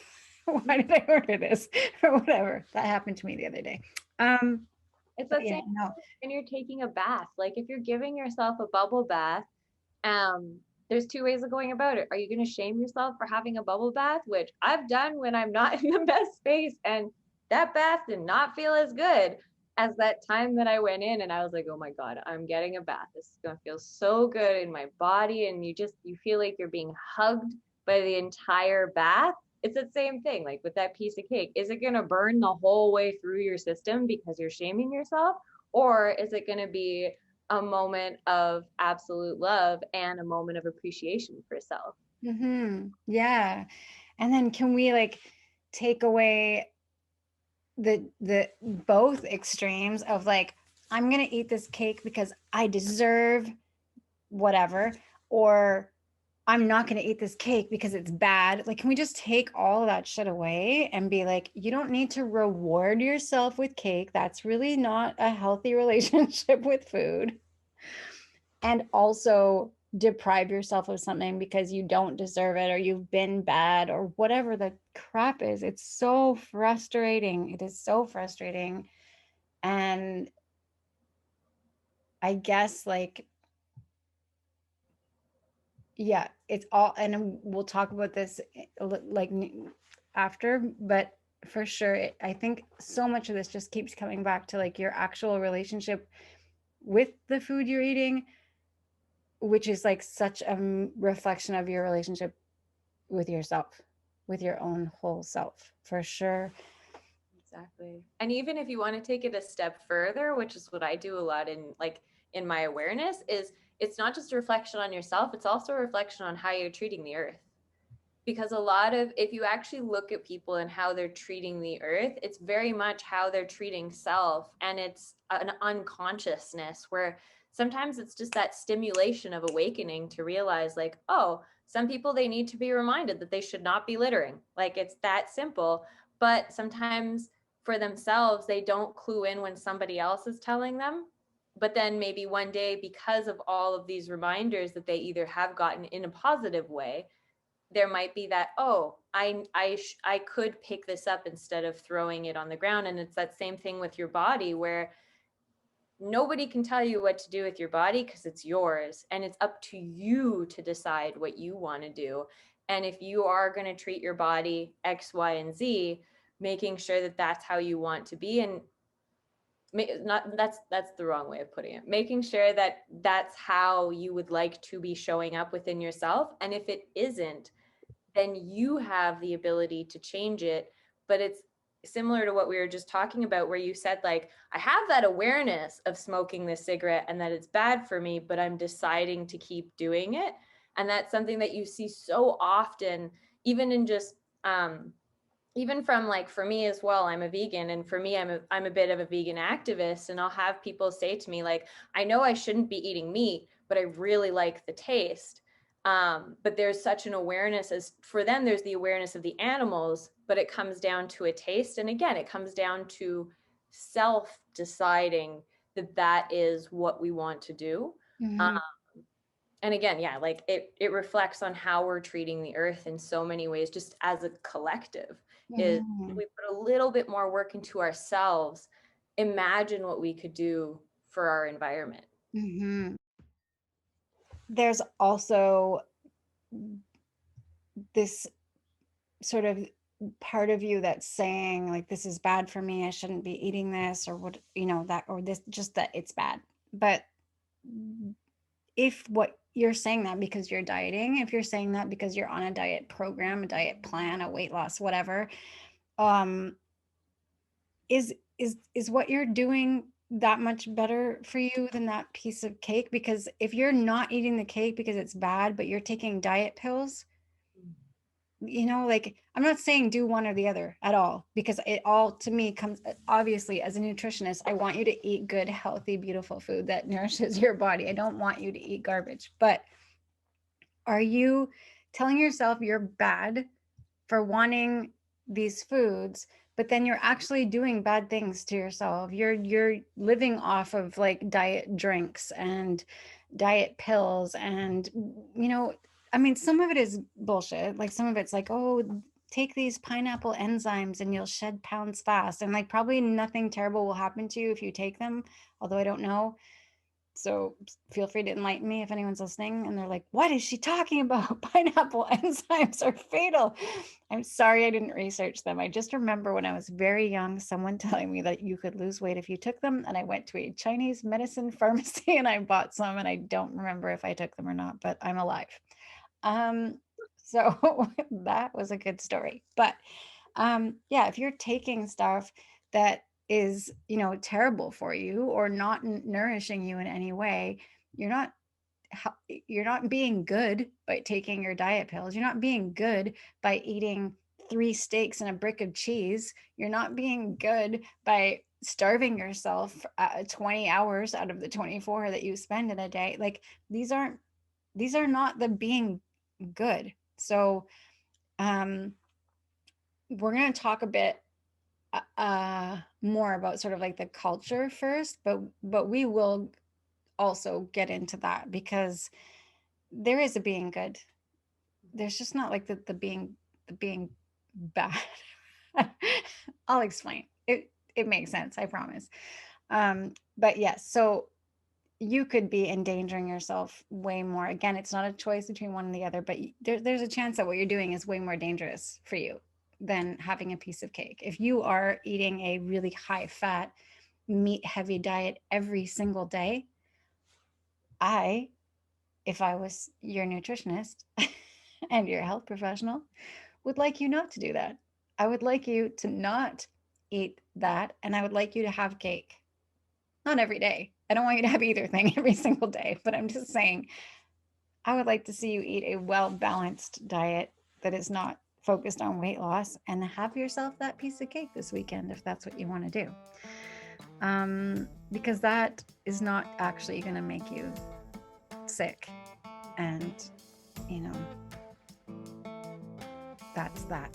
S1: Why did I order this? Or whatever. That happened to me the other day.
S2: It's the same when you're taking a bath. Like if you're giving yourself a bubble bath, there's two ways of going about it. Are you going to shame yourself for having a bubble bath, which I've done when I'm not in the best space, and that bath did not feel as good as that time that I went in and I was like, oh my God, I'm getting a bath. This is going to feel so good in my body. And you feel like you're being hugged by the entire bath. It's the same thing, like with that piece of cake. Is it going to burn the whole way through your system because you're shaming yourself? Or is it going to be a moment of absolute love and a moment of appreciation for self?
S1: Yeah. And then can we like take away the both extremes of like, I'm going to eat this cake because I deserve whatever, or I'm not going to eat this cake because it's bad. Like, can we just take all of that shit away and be like, you don't need to reward yourself with cake. That's really not a healthy relationship with food. And also deprive yourself of something because you don't deserve it or you've been bad or whatever the crap is. It's so frustrating. It is so frustrating. And I guess like, yeah, it's all, and we'll talk about this like after, but for sure, I think so much of this just keeps coming back to like your actual relationship with the food you're eating, which is like such a reflection of your relationship with yourself, with your own whole self, for sure.
S2: Exactly. And even if you want to take it a step further, which is what I do a lot in my awareness, is it's not just a reflection on yourself, it's also a reflection on how you're treating the earth. Because if you actually look at people and how they're treating the earth, it's very much how they're treating self. And it's an unconsciousness where sometimes it's just that stimulation of awakening to realize like, oh, some people, they need to be reminded that they should not be littering. Like it's that simple. But sometimes for themselves, they don't clue in when somebody else is telling them. But then maybe one day, because of all of these reminders that they either have gotten in a positive way, there might be that, oh, I could pick this up instead of throwing it on the ground. And it's that same thing with your body where nobody can tell you what to do with your body because it's yours, and it's up to you to decide what you want to do. And if you are going to treat your body X, Y, and Z, making sure that that's how you want to be, and not that's the wrong way of putting it, making sure that that's how you would like to be showing up within yourself. And if it isn't, then you have the ability to change it. But it's similar to what we were just talking about, where you said, like, I have that awareness of smoking this cigarette and that it's bad for me, but I'm deciding to keep doing it. And that's something that you see so often, even in just, even from like, for me as well, I'm a vegan, and for me, I'm a bit of a vegan activist, and I'll have people say to me like, I know I shouldn't be eating meat, but I really like the taste. But there's such an awareness, as for them, there's the awareness of the animals, but it comes down to a taste. And again, it comes down to self deciding that that is what we want to do. Um,
S1: Mm-hmm.
S2: and again, yeah, like it reflects on how we're treating the earth in so many ways, just as a collective. Is if
S1: Mm-hmm.
S2: we put a little bit more work into ourselves, imagine what we could do for our environment.
S1: Mm-hmm. There's also this sort of part of you that's saying like, this is bad for me, I shouldn't be eating this, or what, that, or this, just that it's bad. But if what you're saying that because you're dieting, if you're saying that because you're on a diet program, a diet plan, a weight loss, whatever, um is what you're doing that much better for you than that piece of cake? Because if you're not eating the cake because it's bad, but you're taking diet pills, like, I'm not saying do one or the other at all, because it all to me comes, obviously, as a nutritionist, I want you to eat good, healthy, beautiful food that nourishes your body. I don't want you to eat garbage. But are you telling yourself you're bad for wanting these foods, but then you're actually doing bad things to yourself? You're living off of like diet drinks and diet pills, and I mean, some of it is bullshit. Like, some of it's like, oh, take these pineapple enzymes and you'll shed pounds fast, and like probably nothing terrible will happen to you if you take them, although I don't know. So feel free to enlighten me if anyone's listening and they're like, what is she talking about? Pineapple enzymes are fatal. I'm sorry, I didn't research them. I just remember when I was very young, someone telling me that you could lose weight if you took them. And I went to a Chinese medicine pharmacy and I bought some, and I don't remember if I took them or not, but I'm alive. So that was a good story. But yeah, if you're taking stuff that is, terrible for you or not nourishing you in any way, you're not you're not being good by taking your diet pills. You're not being good by eating 3 steaks and a brick of cheese. You're not being good by starving yourself 20 hours out of the 24 that you spend in a day. Like, these are not the being good. So we're going to talk a bit more about sort of like the culture first, but we will also get into that, because there is a being good. There's just not like the being bad. I'll explain. It makes sense, I promise. But yes, so you could be endangering yourself way more. Again, it's not a choice between one and the other, but there's a chance that what you're doing is way more dangerous for you than having a piece of cake. If you are eating a really high fat, meat heavy diet every single day, if I was your nutritionist and your health professional, would like you not to do that. I would like you to not eat that, and I would like you to have cake. Not every day. I don't want you to have either thing every single day, but I'm just saying, I would like to see you eat a well-balanced diet that is not focused on weight loss, and have yourself that piece of cake this weekend if that's what you want to do. Because that is not actually going to make you sick. And, you know, that's that.